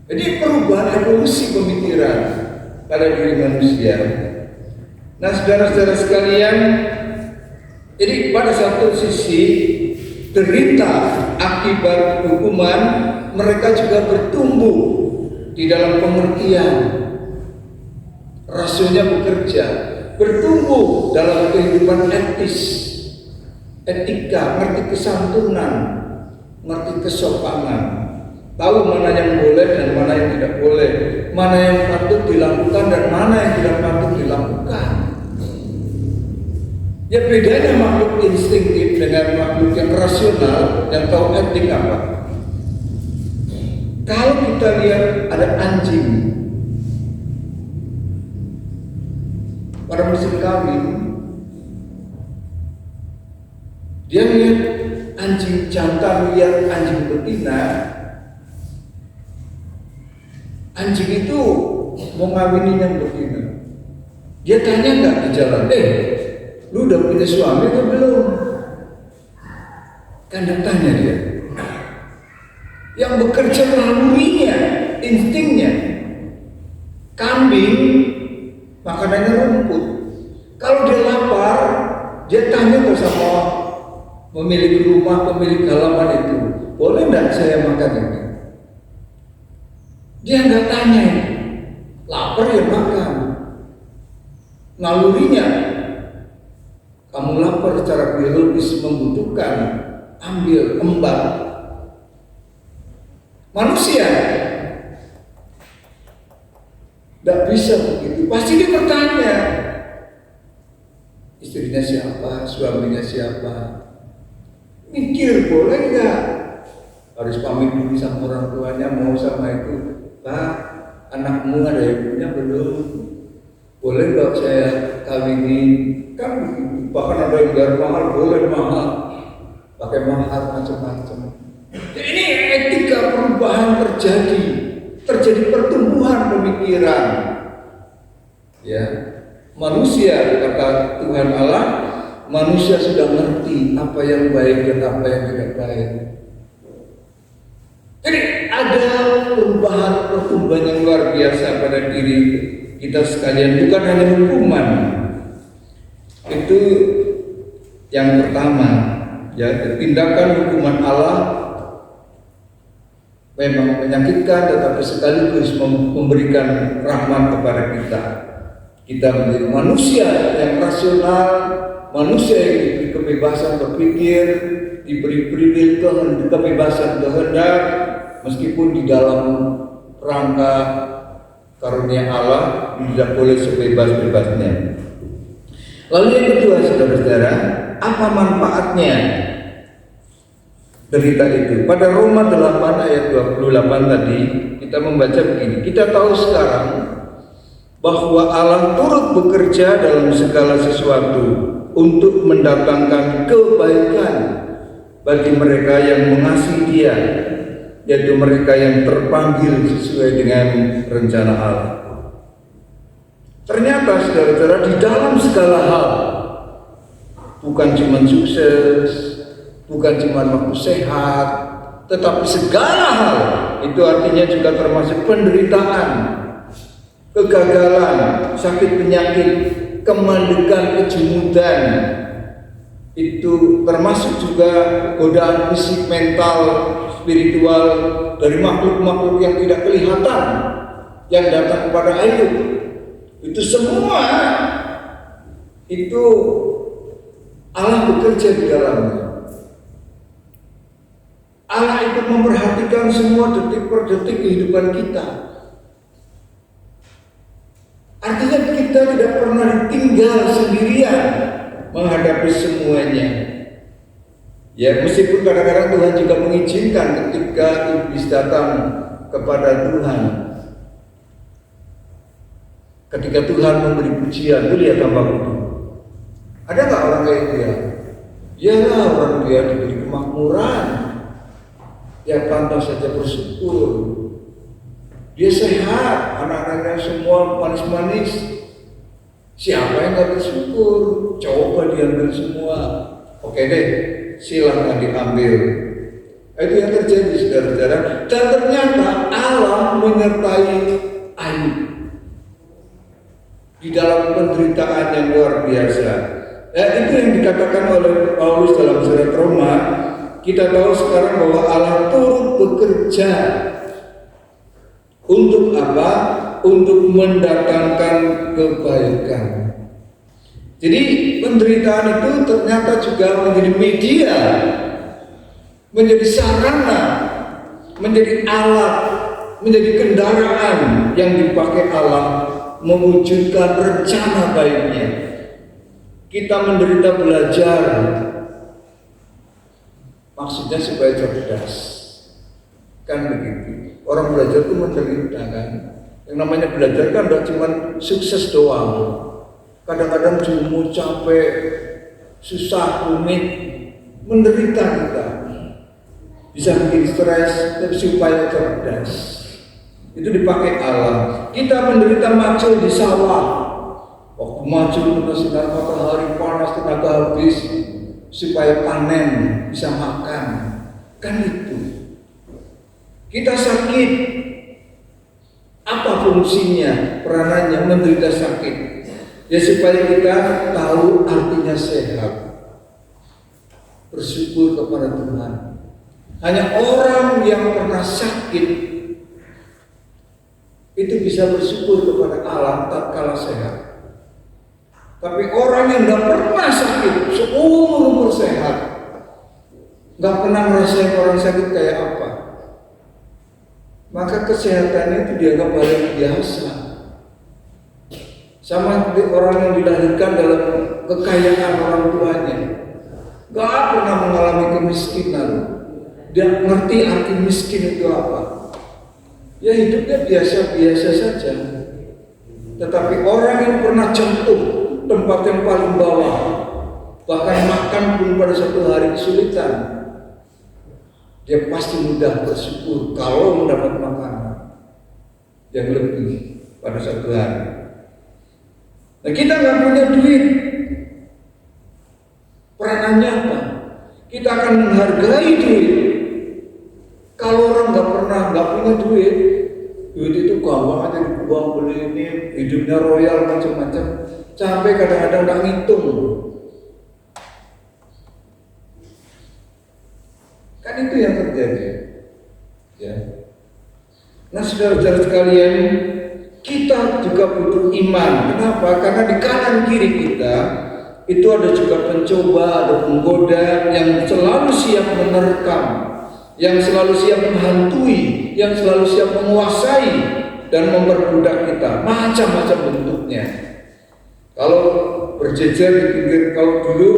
Jadi perubahan evolusi pemikiran pada diri manusia. Nah saudara-saudara sekalian, jadi pada satu sisi derita akibat hukuman, mereka juga bertumbuh di dalam pengertian, rasionya bekerja, bertumbuh dalam kehidupan etis, etika, ngerti kesantunan, ngerti kesopanan, tahu mana yang boleh dan mana yang tidak boleh, mana yang patut dilakukan dan mana yang tidak patut dilakukan. Ya bedanya makhluk instinktif dengan makhluk yang rasional yang tahu etik apa. Kalau kita lihat ada anjing pada musim kawin, dia lihat anjing jantan lihat anjing betina, anjing itu mau ngawinin yang betina. Dia tanya nggak di jalan, lu udah punya suami atau belum? Kan dia tanya dia. Yang bekerja nalurinya, instingnya. Kambing makanannya rumput. Kalau dia lapar, dia tanya bersama pemilik rumah, pemilik halaman itu, boleh nggak saya makan ini? Dia nggak tanya, lapar ya makan. Nalurinya, kamu lapar secara biologis membutuhkan, ambil, kembang. Manusia tidak bisa begitu. Pasti dia bertanya, istrinya siapa, suaminya siapa, mikir boleh nggak? harus pamit dulu sama orang tuanya, mau sama itu, Pak, anakmu ada yang punya belum? Boleh nggak saya kawinin? Kan bahkan ada yang bayar mahal, boleh mahal, pakai mahar macam-macam. Ini etika perubahan terjadi pertumbuhan pemikiran. Ya, manusia kata Tuhan Allah, manusia sudah mengerti apa yang baik dan apa yang tidak baik. Jadi ada pertumbuhan yang luar biasa pada diri kita sekalian, bukan hanya hukuman. Itu yang pertama, ya, tindakan hukuman Allah memang menyakitkan, tetapi sekaligus memberikan rahmat kepada kita. Kita menjadi manusia yang rasional, manusia yang diberi kebebasan berpikir, diberi kebebasan kehendak, meskipun di dalam rangka karunia Allah tidak boleh sebebas-bebasnya. Lalu yang kedua, saudara-saudara, apa manfaatnya derita itu? Pada Roma 8 ayat 28 tadi kita membaca begini, kita tahu sekarang bahwa Allah turut bekerja dalam segala sesuatu untuk mendatangkan kebaikan bagi mereka yang mengasihi Dia, yaitu mereka yang terpanggil sesuai dengan rencana Allah. Ternyata saudara-saudara, di dalam segala hal, bukan cuma sukses, bukan cuma waktu sehat, tetapi segala hal itu artinya juga termasuk penderitaan, kegagalan, sakit penyakit, kemandekan, kejumudan, itu termasuk juga godaan fisik, mental, spiritual dari makhluk-makhluk yang tidak kelihatan yang datang kepada Ayub. Itu semua itu Allah bekerja di dalamnya. Allah ikut memperhatikan semua detik per detik kehidupan kita. Artinya kita tidak pernah ditinggal sendirian menghadapi semuanya. Ya, meskipun kadang-kadang Tuhan juga mengizinkan ketika iblis datang kepada Tuhan. Ketika Tuhan memberi pujian, itu lihat tambah itu. Ada nggak orang kayak itu ya? Iyalah, orang dia diberi kemakmuran, dia pantas saja bersyukur. Dia sehat, anak-anaknya semua manis-manis. Siapa yang nggak bersyukur? Coba diambil semua. Oke deh, silakan diambil. Itu yang terjadi, saudara-saudara. Dan ternyata Allah menyertai Ayub di dalam penderitaan yang luar biasa. Itu yang dikatakan oleh Paulus dalam surat Roma. Kita tahu sekarang bahwa Allah turut bekerja untuk apa? Untuk mendatangkan kebaikan. Jadi penderitaan itu ternyata juga menjadi media, menjadi sarana, menjadi alat, menjadi kendaraan yang dipakai Allah mewujudkan rencana baiknya. Kita menderita belajar, maksudnya supaya cerdas, kan begitu. Orang belajar itu menderita kan. Yang namanya belajar kan tidak cuma sukses doang. Kadang-kadang jemu, capek, susah, rumit, menderita kita. Bisa bikin stres, tapi supaya cerdas. Itu dipakai Allah. Kita menderita macul di sawah. Waktu macul kena sinar matahari panas, tenaga habis, supaya panen, bisa makan. Kan itu. Kita sakit. Apa fungsinya, peranannya menderita sakit? Ya supaya kita tahu artinya sehat. Bersyukur kepada Tuhan. Hanya orang yang pernah sakit itu bisa bersyukur kepada Allah tatkala sehat. Tapi orang yang tidak pernah sakit, seumur sehat, nggak pernah merasakan orang sakit kayak apa, maka kesehatannya itu dianggap hal yang biasa. Sama seperti orang yang dilahirkan dalam kekayaan orang tuanya, nggak pernah mengalami kemiskinan, Dia ngerti arti miskin itu apa. Ya hidupnya biasa-biasa saja. Tetapi orang yang pernah jatuh tempat yang paling bawah, bahkan makan pun pada satu hari kesulitan, dia pasti mudah bersyukur kalau mendapat makanan yang lebih pada satu hari. Nah, kita nggak punya duit, peranannya apa? Kita akan menghargai duit. Kalau orang nggak punya duit itu gampang aja dibuang, beli ini, hidupnya royal macam-macam, sampai kadang-kadang nggak ngitung. Kan itu yang terjadi. Ya. Nah, saudara-saudara sekalian, kita juga butuh iman. Kenapa? Karena di kanan kiri kita itu ada juga pencoba, ada penggoda yang selalu siap menerkam, yang selalu siap menghantui, yang selalu siap menguasai dan memperbudak kita, macam-macam bentuknya. Kalau berjejer di pinggir, kalau dulu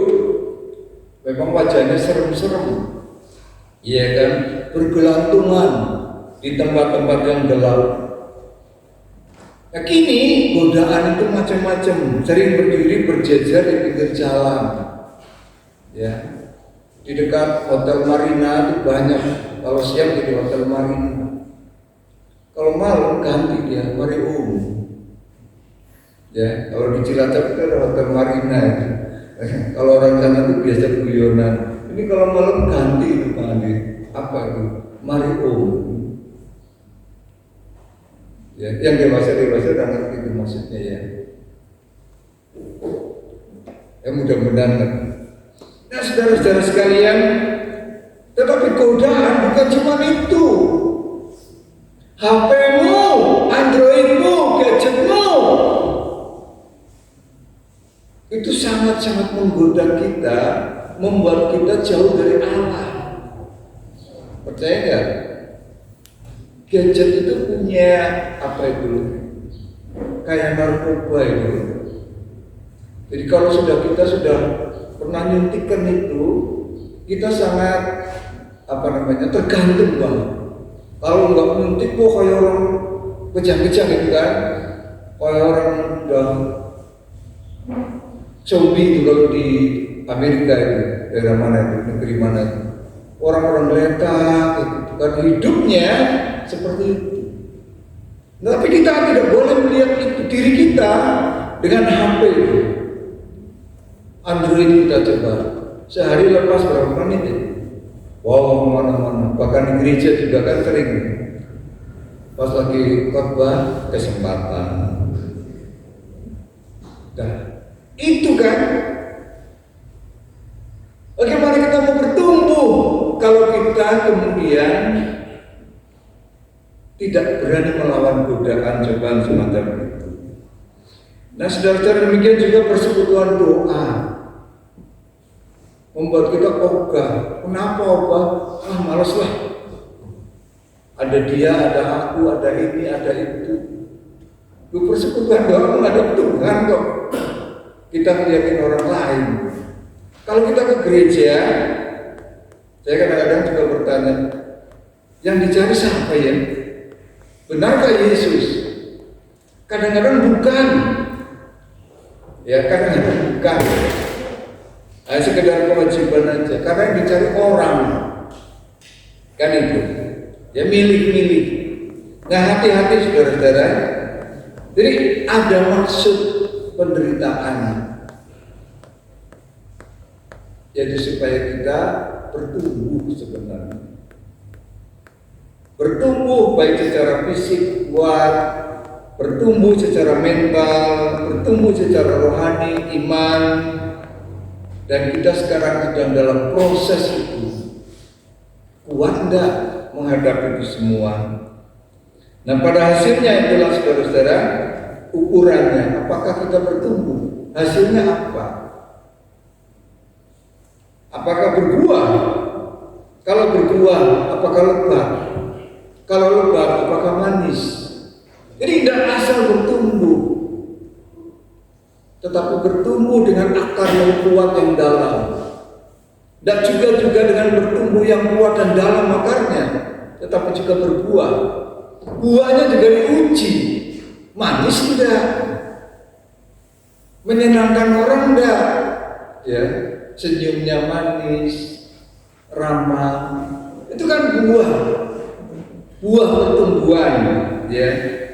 memang wajahnya serem-serem, iya kan, bergelantungan di tempat-tempat yang gelap. Nah, kini godaan itu macam-macam, sering berdiri berjejer di pinggir jalan, ya. Di dekat Hotel Marina itu banyak. Kalau siang di Hotel Marina, kalau malam ganti dia Marium. Ya, kalau di Cilacap itu ada Hotel Marina itu. Kalau orang sana itu biasa guyonan. Ini kalau malam ganti itu Pak Andi. Apa itu? Marium. Ya, yang dewasa udah ngerti itu maksudnya ya. Ya mudah-mudahan. Nah, saudara-saudara sekalian, tetapi godaan bukan cuma itu. HP-mu, Android-mu, gadget-mu, itu sangat-sangat menggoda kita, membuat kita jauh dari Allah. Percaya nggak? Gadget itu punya apa itu? Kayak narkoba itu. Jadi kalau kita sudah pernah nyuntikkan itu, kita sangat tergantung banget. Kalau nggak nyuntik, kayak orang kejang-kejang gitu kan, kayak orang udah zombie itu kalau di Amerika itu, daerah mana itu, negeri mana itu, orang-orang letak gitu kan, hidupnya seperti itu. Nah, tapi kita tidak boleh melihat itu diri kita dengan HP. Android kita coba sehari lepas berapa menit ya? Wow, mana-mana. Bahkan di gereja juga kan sering pas lagi khotbah kesempatan. Nah, itu kan bagaimana kita mau bertumbuh kalau kita kemudian tidak berani melawan godaan cobaan semacam itu. Nah, saudara-saudara, demikian juga persekutuan doa membuat kita ogah. Kenapa ogah? Malas lah. Ada dia, ada aku, ada ini, ada itu. Lu persekutuan doa menghadap Tuhan kok. Kita ngeliatin orang lain. Kalau kita ke gereja, saya kadang-kadang juga bertanya, yang dicari siapa ya? Benarkah Yesus? Kadang-kadang bukan. Ya, kadang-kadang bukan. Sekedar kewajiban aja, karena yang dicari orang kan itu, ya milih-milih. Nah, hati-hati saudara-saudara. Jadi ada maksud penderitaan, jadi supaya kita bertumbuh sebenarnya, bertumbuh baik secara fisik kuat, bertumbuh secara mental, bertumbuh secara rohani, iman. Dan kita sekarang sedang dalam proses itu. Kuat enggak menghadapi itu semua? Nah, pada hasilnya itulah saudara-saudara ukurannya. Apakah kita bertumbuh? Hasilnya apa? Apakah berbuah? Kalau berbuah, apakah lebat? Kalau lebat, apakah manis? Jadi tidak asal bertumbuh, tetapi bertumbuh dengan akar yang kuat yang dalam. Dan juga dengan bertumbuh yang kuat dan dalam akarnya, tetapi juga berbuah. Buahnya juga diuji. Manis tidak? Menyenangkan orang enggak? Ya, senyumnya manis, ramah. Itu kan buah pertumbuhan, ya.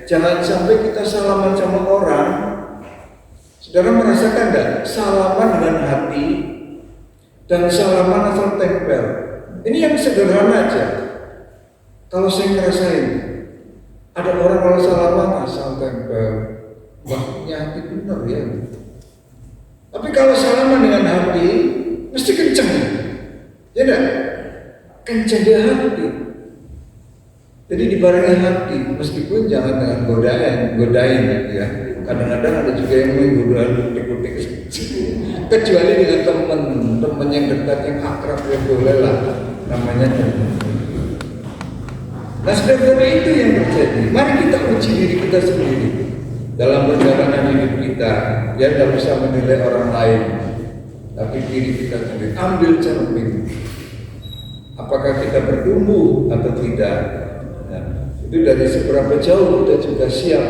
Jangan sampai kita salaman sama orang. Saudara merasakan enggak? Salaman dengan hati dan salaman asal tempel. Ini yang sederhana aja. Kalau saya ngerasain, ada orang kalau salaman asal tempel, waktunya hati benar ya. Tapi kalau salaman dengan hati, mesti kenceng, ya enggak? Kenceng dia hati. Jadi dibarengi hati, meskipun jangan dengan godain ya. Kadang-kadang ada juga yang menggoda kutik-kutik, kecuali dengan teman yang dekat, yang akrab, ya boleh lah, namanya teman. Nah, sebenarnya itu yang terjadi. Mari kita uji diri kita sendiri dalam perjalanan hidup kita. Ya, tidak bisa menilai orang lain, tapi diri kita sendiri. Ambil cermin. Apakah kita bertumbuh atau tidak? Nah, itu dari seberapa jauh kita juga siap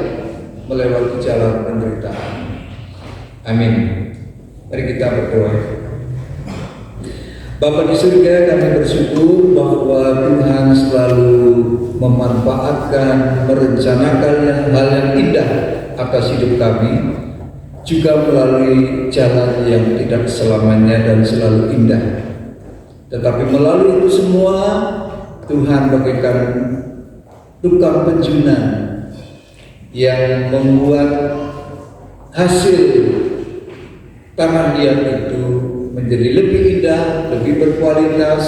melewati jalan penderitaan. Amin. Mari kita berdoa. Bapa di surga, kami bersyukur bahwa Tuhan selalu memanfaatkan, merencanakan hal yang indah atas hidup kami, juga melalui jalan yang tidak selamanya dan selalu indah. Tetapi melalui itu semua, Tuhan bagaikan tukang penjunan yang membuat hasil tanah liat itu menjadi lebih indah, lebih berkualitas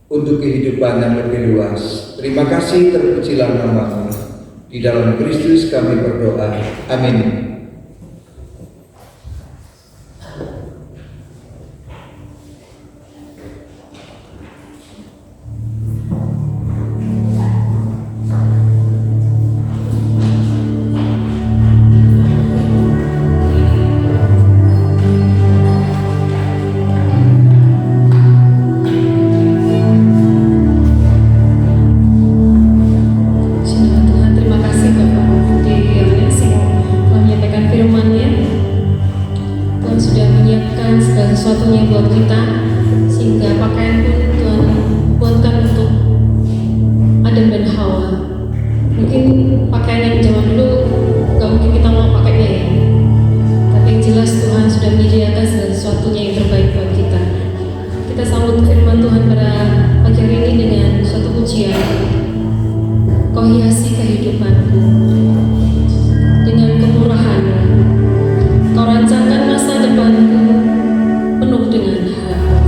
untuk kehidupan yang lebih luas. Terima kasih, terpujilah nama-Mu. Di dalam Kristus kami berdoa. Amin. Sesuatunya buat kita, sehingga pakaian pun Tuhan buatkan untuk Adam dan Hawa. Mungkin pakaian yang zaman dulu gak mungkin kita mau pakainya ya, tapi yang jelas Tuhan sudah menyediakan segala sesuatunya yang terbaik buat kita. Kita sambut firman Tuhan pada pagi hari ini dengan suatu pujian. Kau hiasi kehidupanku dengan kemurahan-Mu, Kau rancangkan masa depanku penuh dengan harapan.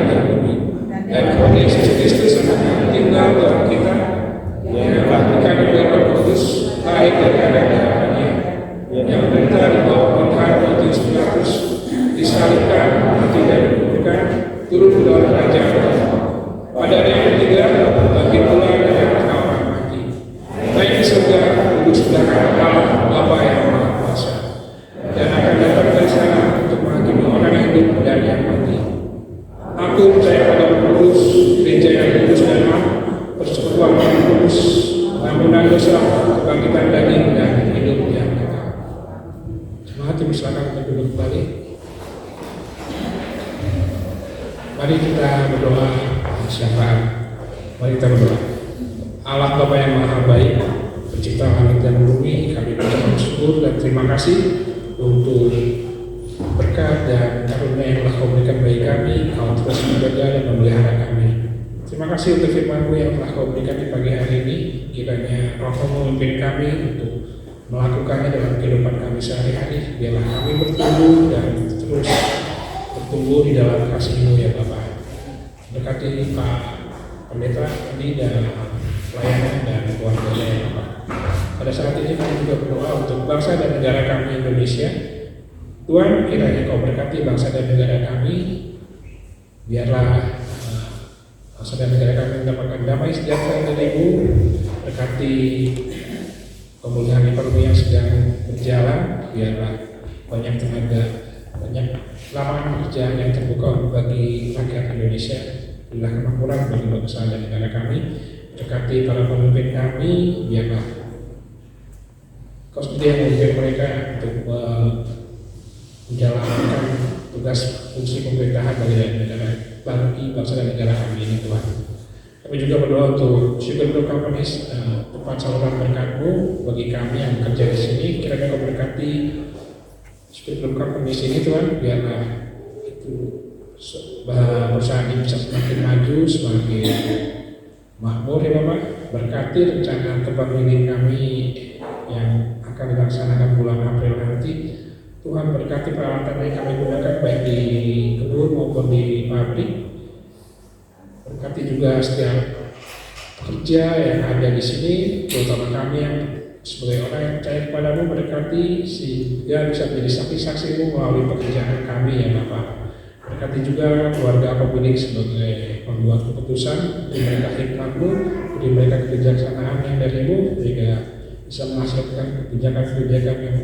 yang bumi. Dan kepada Yesus Kristus anak yang tinggal dalam kita, yang dikandung oleh Roh Kudus, lahir dari anak darahnya, yang menderita di bawah pemerintahan Pontius Pilatus, disalibkan, mati dan dikuburkan, turun ke dalam kerajaan Allah. Pada hari yang ketiga, bangkit pula dengan orang mati. Naik di surga, duduk sebelah kanan Allah, Bapa yang Maha Kuasa, dan akan datang dari sana untuk menghakimi orang yang hidup dan yang mati. Aku percaya pada Roh Kudus, gereja yang kudus dan am, persekutuan yang kudus, pengampunan dosa, kebangkitan daging dan hidup yang kekal. Semangat bersilakan untuk duduk kembali. Mari kita berdoa syafaat. Mari kita berdoa. Allah Bapa yang Maha Baik, Pencipta langit dan bumi, kami mengucapkan syukur dan terima kasih untuk berkat dan karunia yang telah Kau berikan bagi kami. Kau terus menjaga dan memelihara kami. Terima kasih untuk firman-Mu yang telah Kau berikan di pagi hari ini. Kiranya Roh-Mu memimpin kami untuk melakukannya dalam kehidupan kami sehari-hari. Biarlah kami bertumbuh dan terus bertumbuh di dalam kasih-Mu ya Bapa. Berkati Pak Pendeta ini dalam pelayanan dan keluarganya ya Bapak. Pada saat ini kami juga berdoa untuk bangsa dan negara kami Indonesia. Tuhan, kiranya Kau berkati bangsa dan negara kami. Biarlah bangsa dan negara kami mendapatkan damai sejahtera dari-Mu. Berkati pemulihan ekonomi yang sedang berjalan. Biarlah banyak tenaga, banyak lapangan kerja yang terbuka bagi rakyat Indonesia. Berilah kemakmuran bagi bangsa dan negara kami. Berkati para pemimpin kami, biarlah Kau sendiri yang memimpin mereka untuk menjalankan tugas fungsi pemerintahan bagi bangsa dan negara kami ini Tuhan. Kami juga berdoa untuk Sugar Group Companies, tempat saluran berkat-Mu bagi kami yang bekerja di sini. Kiranya Kau berkati Sugar Group Companies ini Tuhan, biarlah itu perusahaan ini bisa semakin maju, semakin makmur ya Bapak. Berkati rencana kebun milik kami yang akan dilaksanakan bulan April nanti. Tuhan berkati peralatan yang kami gunakan baik di kebun maupun di pabrik. Berkati juga setiap pekerja yang ada di sini, terutama kami yang sebagai orang yang percaya kepadamu. Berkati sehingga bisa menjadi saksi-saksi-Mu melalui pekerjaan kami ya Bapak. Berkati juga keluarga pemilik sebagai pembuat keputusan, beri mereka hikmat-Mu, beri mereka kebijaksanaan yang dari-Mu, sehingga bisa menghasilkan kebijakan-kebijakan yang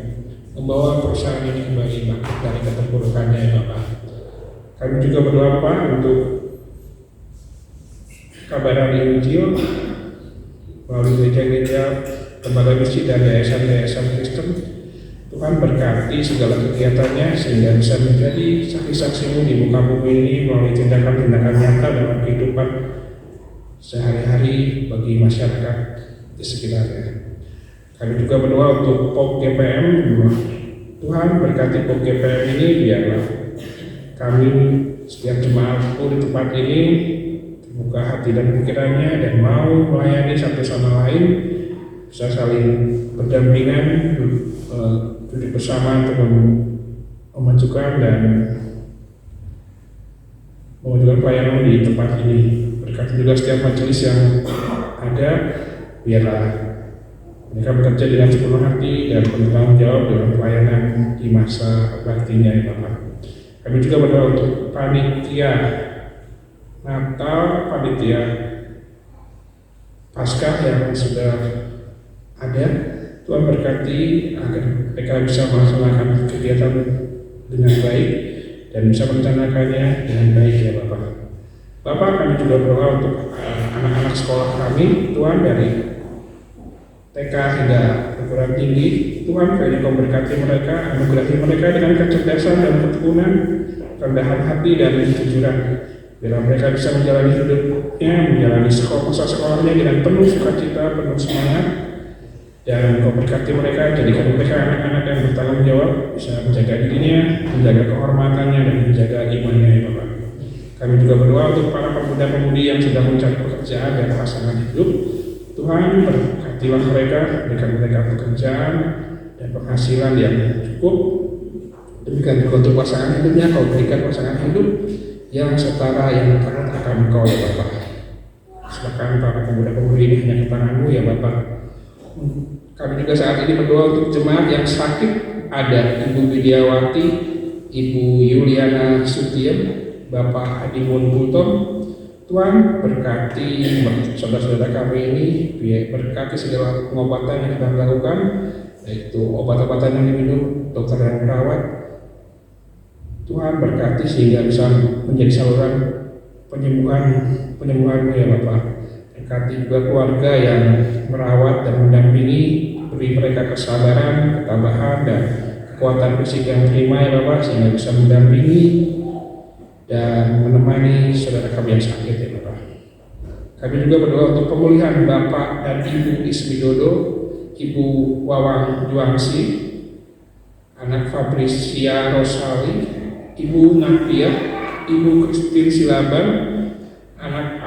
membawa perusahaan ini kembali bangkit dari keterpurukannya ya Bapak. Kami juga berdoa Pak untuk kabaran Injil melalui gereja-gereja, lembaga misi dan yayasan-yayasan Kristen. Tuhan berkati segala kegiatannya sehingga bisa menjadi saksi-saksi-Mu di muka bumi ini melalui tindakan-tindakan nyata dalam kehidupan sehari-hari bagi masyarakat di sekitarnya. Kami juga berdoa untuk POP GPM. Tuhan berkati POP GPM ini, biarlah kami setiap jemaatku di tempat ini terbuka hati dan pikirannya dan mau melayani satu sama lain, bisa saling berdampingan, duduk bersama untuk memajukan dan memajukan pelayanan di tempat ini. Berkati juga setiap majelis yang ada, biarlah mereka bekerja dengan sepenuh hati dan bertanggung jawab dalam pelayanan di masa baktinya ya Bapak. Kami juga berdoa untuk panitia Natal, panitia Paskah yang sudah ada. Tuhan berkati agar mereka bisa melaksanakan kegiatan dengan baik dan bisa merencanakannya dengan baik ya Bapak. Bapak, kami juga berdoa untuk anak-anak sekolah kami, Tuhan, dari TK hingga perguruan tinggi. Tuhan, kiranya Kau berkati mereka, anugerahi mereka dengan kecerdasan dan ketekunan, rendahan hati dan kejujuran. Biar mereka bisa menjalani hidupnya, menjalani masa sekolahnya dengan penuh sukacita, penuh semangat. Dan Kau berkati mereka, jadikan mereka anak-anak yang bertanggung jawab, bisa menjaga dirinya, menjaga kehormatannya, dan menjaga imannya ya Bapak. Kami juga berdoa untuk para pemuda-pemudi yang sedang mencari pekerjaan dan pasangan hidup. Tuhan, berkatilah mereka, berikan mereka pekerjaan dan penghasilan yang cukup. Demikian juga untuk pasangan hidupnya, Kau berikan pasangan hidup yang setara yang taat akan Engkau ya Bapa. Silakan para pemuda-pemudi ini hanya ke tangan-Mu ya Bapa. Kami juga saat ini berdoa untuk jemaat yang sakit, ada Ibu Widiawati, Ibu Yuliana Sutiem, Bapak Adimun Bultom. Tuhan berkati saudara-saudara kami ini, berkati segala pengobatan yang sedang dilakukan, yaitu obat-obatan yang diminum, dokter dan perawat. Tuhan berkati sehingga bisa menjadi saluran penyembuhan-Mu ya Bapak. Berkati juga keluarga yang merawat dan mendampingi, beri mereka kesabaran, ketabahan, dan kekuatan fisik yang terima ya Bapak, sehingga bisa mendampingi dan menemani saudara kami yang sakit ya Bapak. Kami juga berdoa untuk pemulihan Bapak dan Ibu Ismidodo, Ibu Wawang Juangsi, anak Fabricia Rosali, Ibu Nadia, Ibu Christine Silaban, anak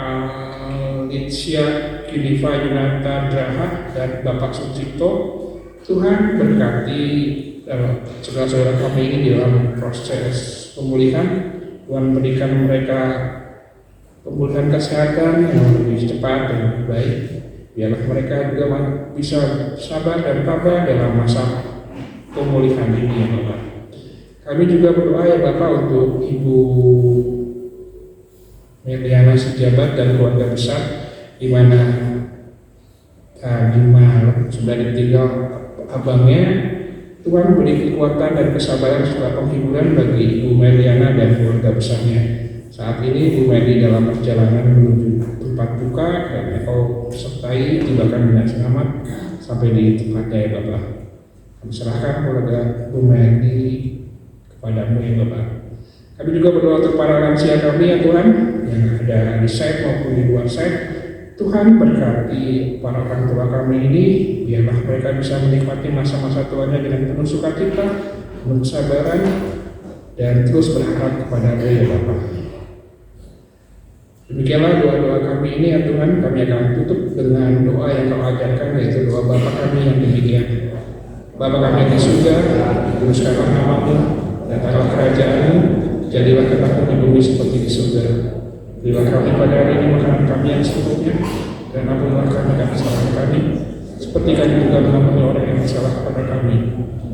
Alicia Kiniva Yunata Draha, dan Bapak Sucipto. Tuhan berkati saudara-saudara kami ini dalam proses pemulihan. Tuhan berikan mereka pemulihan kesehatan yang lebih cepat dan lebih baik. Biarlah mereka juga bisa sabar dan tabah dalam masa pemulihan ini ya Bapak. Kami juga berdoa ya Bapak untuk Ibu Meliana Sejabat dan keluarga besar, di mana tadi malam sudah ditinggal abangnya. Tuhan beri kekuatan dan kesabaran serta penghiburan bagi Ibu Meliana dan keluarga besarnya. Saat ini Ibu Meli dalam perjalanan menuju tempat duka, dan Engkau sertai tibakan dengan selamat sampai di tempatnya ya Bapak. Kami serahkan keluarga Ibu Meli kepada-Mu ya Bapak. Kami juga berdoa untuk para lansia kami ya Tuhan, yang ada di site maupun di luar site. Tuhan berkati para orang tua kami ini, biarlah mereka bisa menikmati masa-masa tuanya dengan penuh sukacita, penuh kesabaran, dan terus berharap kepada-Mu ya Bapa. Demikianlah doa-doa kami ini ya Tuhan. Kami akan tutup dengan doa yang Kau ajarkan, yaitu doa Bapa kami yang demikian. Bapa kami yang di surga, dikuduskanlah nama-Mu, datanglah kerajaan-Mu, jadilah kehendak-Mu di bumi seperti di surga. Berilah kami pada hari ini makanan kami yang secukupnya, dan ampunilah kami akan kesalahan kami, seperti kami juga mengampuni orang yang bersalah kepada kami.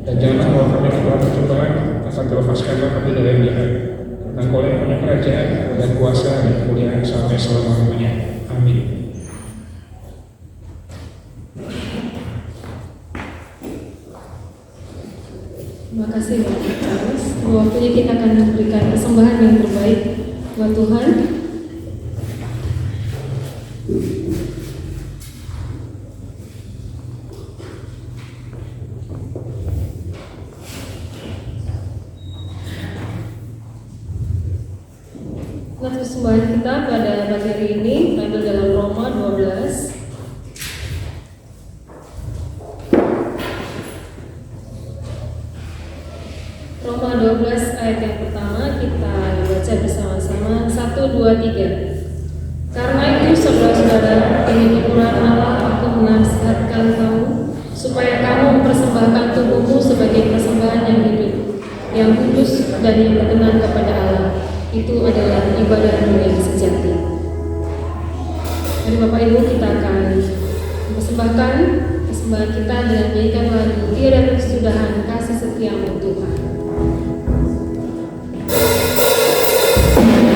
Dan janganlah bawa kami ke dalam percobaan, akan lepaskanlah kami dari yang jahat. Karena Engkau yang punya kerajaan dan kuasa dan kemuliaan sampai selama-lamanya. Amin. Terima kasih Bapak Charles. Waktunya kita akan memberikan persembahan yang terbaik buat Tuhan. Nah, persembahan kita pada pagi hari ini terambil dalam Roma 12. Roma 12 ayat yang pertama kita baca bersama-sama. 1, 2, 3. Karena itu saudara-saudara, demi kemurahan Allah aku menasihatkan kamu supaya kamu mempersembahkan tubuhmu sebagai persembahan yang hidup, yang kudus dan yang berkenan kepada Allah. Itu adalah ibadahmu yang sejati. Mari Bapak Ibu, kita akan mempersembahkan persembahan kita dengan menyanyikan lagu Tiada Kesudahan Kasih Setiamu Tuhan. Tiada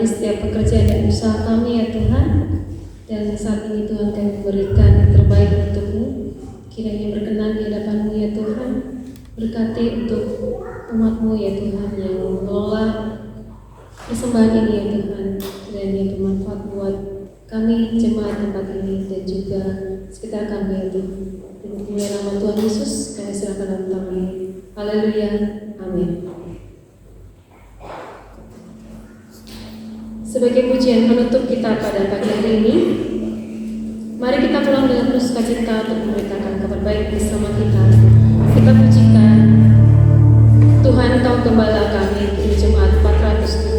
memberkati setiap pekerjaan dan usaha kami ya Tuhan. Dan saat ini Tuhan kami memberikan yang terbaik untuk-Mu, kiranya berkenan di hadapan-Mu ya Tuhan. Berkati untuk umat-Mu ya Tuhan yang mengelola persembahan ini ya Tuhan, kiranya bermanfaat buat kami jemaat tempat ini dan juga sekitar kami ya Tuhan. Demi kemuliaan nama Tuhan Yesus kami serahkan dalam tangan-Mu. Haleluya, amin. Sebagai pujian penutup kita pada pagi hari ini, mari kita pulang dengan penuh sukacita untuk memberitakan kabar baik bersama kita. Kita pujikan Tuhan Kau Gembala kami di Jemaat 407.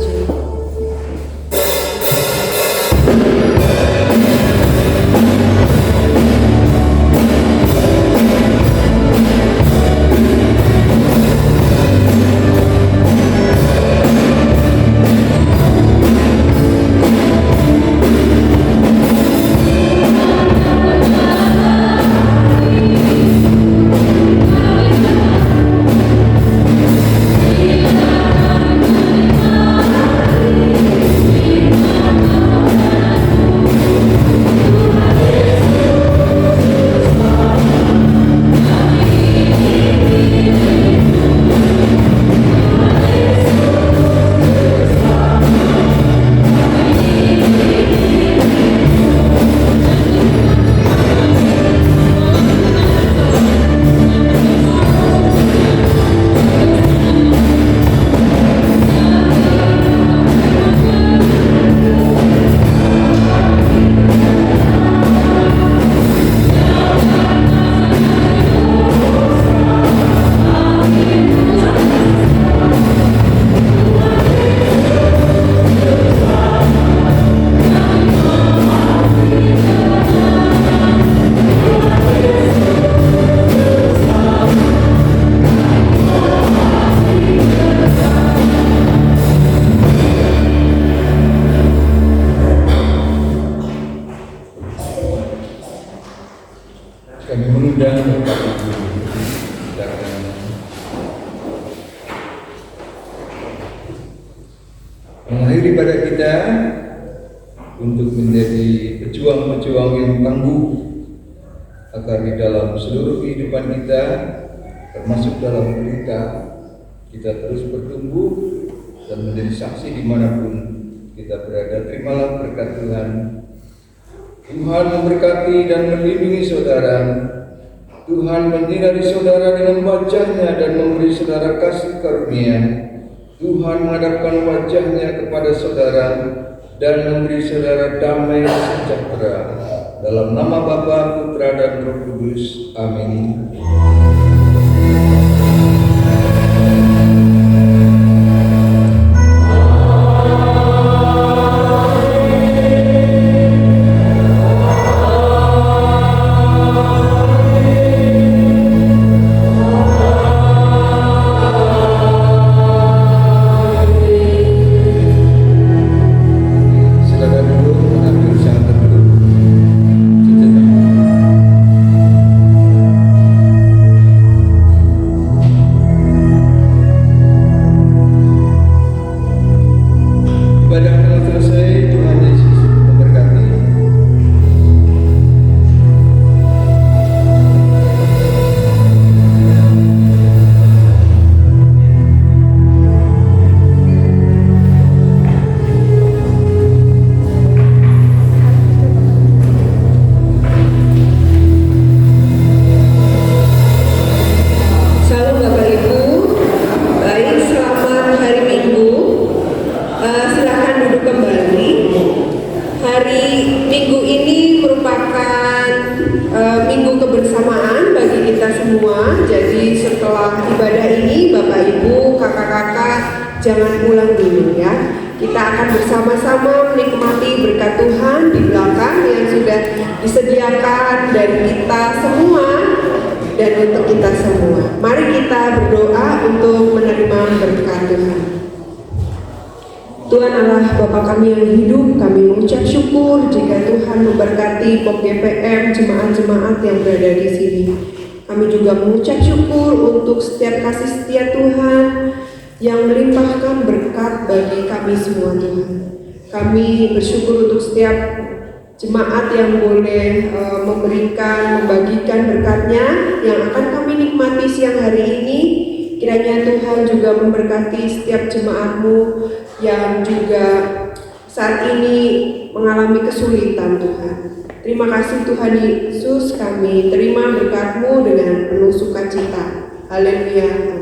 Kami mengundang Bapak Ibu kita akan mengakhiri ibadah kita untuk menjadi pejuang-pejuang yang tangguh agar di dalam seluruh kehidupan kita, termasuk dalam berita, kita terus bertumbuh dan menjadi saksi dimanapun kita berada. Terimalah berkat Tuhan. Tuhan memberkati dan melindungi saudara. Tuhan menyinari saudara dengan wajah-Nya dan memberi saudara kasih karunia. Tuhan menghadapkan wajah-Nya kepada saudara dan memberi saudara damai sejahtera. Dalam nama Bapa, Putra dan Roh Kudus. Amin. Jangan pulang dulu ya. Kita akan bersama-sama menikmati berkat Tuhan di belakang yang sudah disediakan dari kita semua dan untuk kita semua. Mari kita berdoa untuk menerima berkat Tuhan. Tuhan Allah Bapa kami yang hidup, kami mengucap syukur jika Tuhan memberkati POP GPM, jemaat-jemaat yang berada di sini. Kami juga mengucap syukur untuk setiap kasih setia Tuhan yang melimpahkan berkat bagi kami semua Tuhan. Kami bersyukur untuk setiap jemaat yang boleh membagikan berkatnya yang akan kami nikmati siang hari ini. Kiranya Tuhan juga memberkati setiap jemaat-Mu yang juga saat ini mengalami kesulitan, Tuhan. Terima kasih Tuhan Yesus, kami terima berkat-Mu dengan penuh sukacita. Haleluya.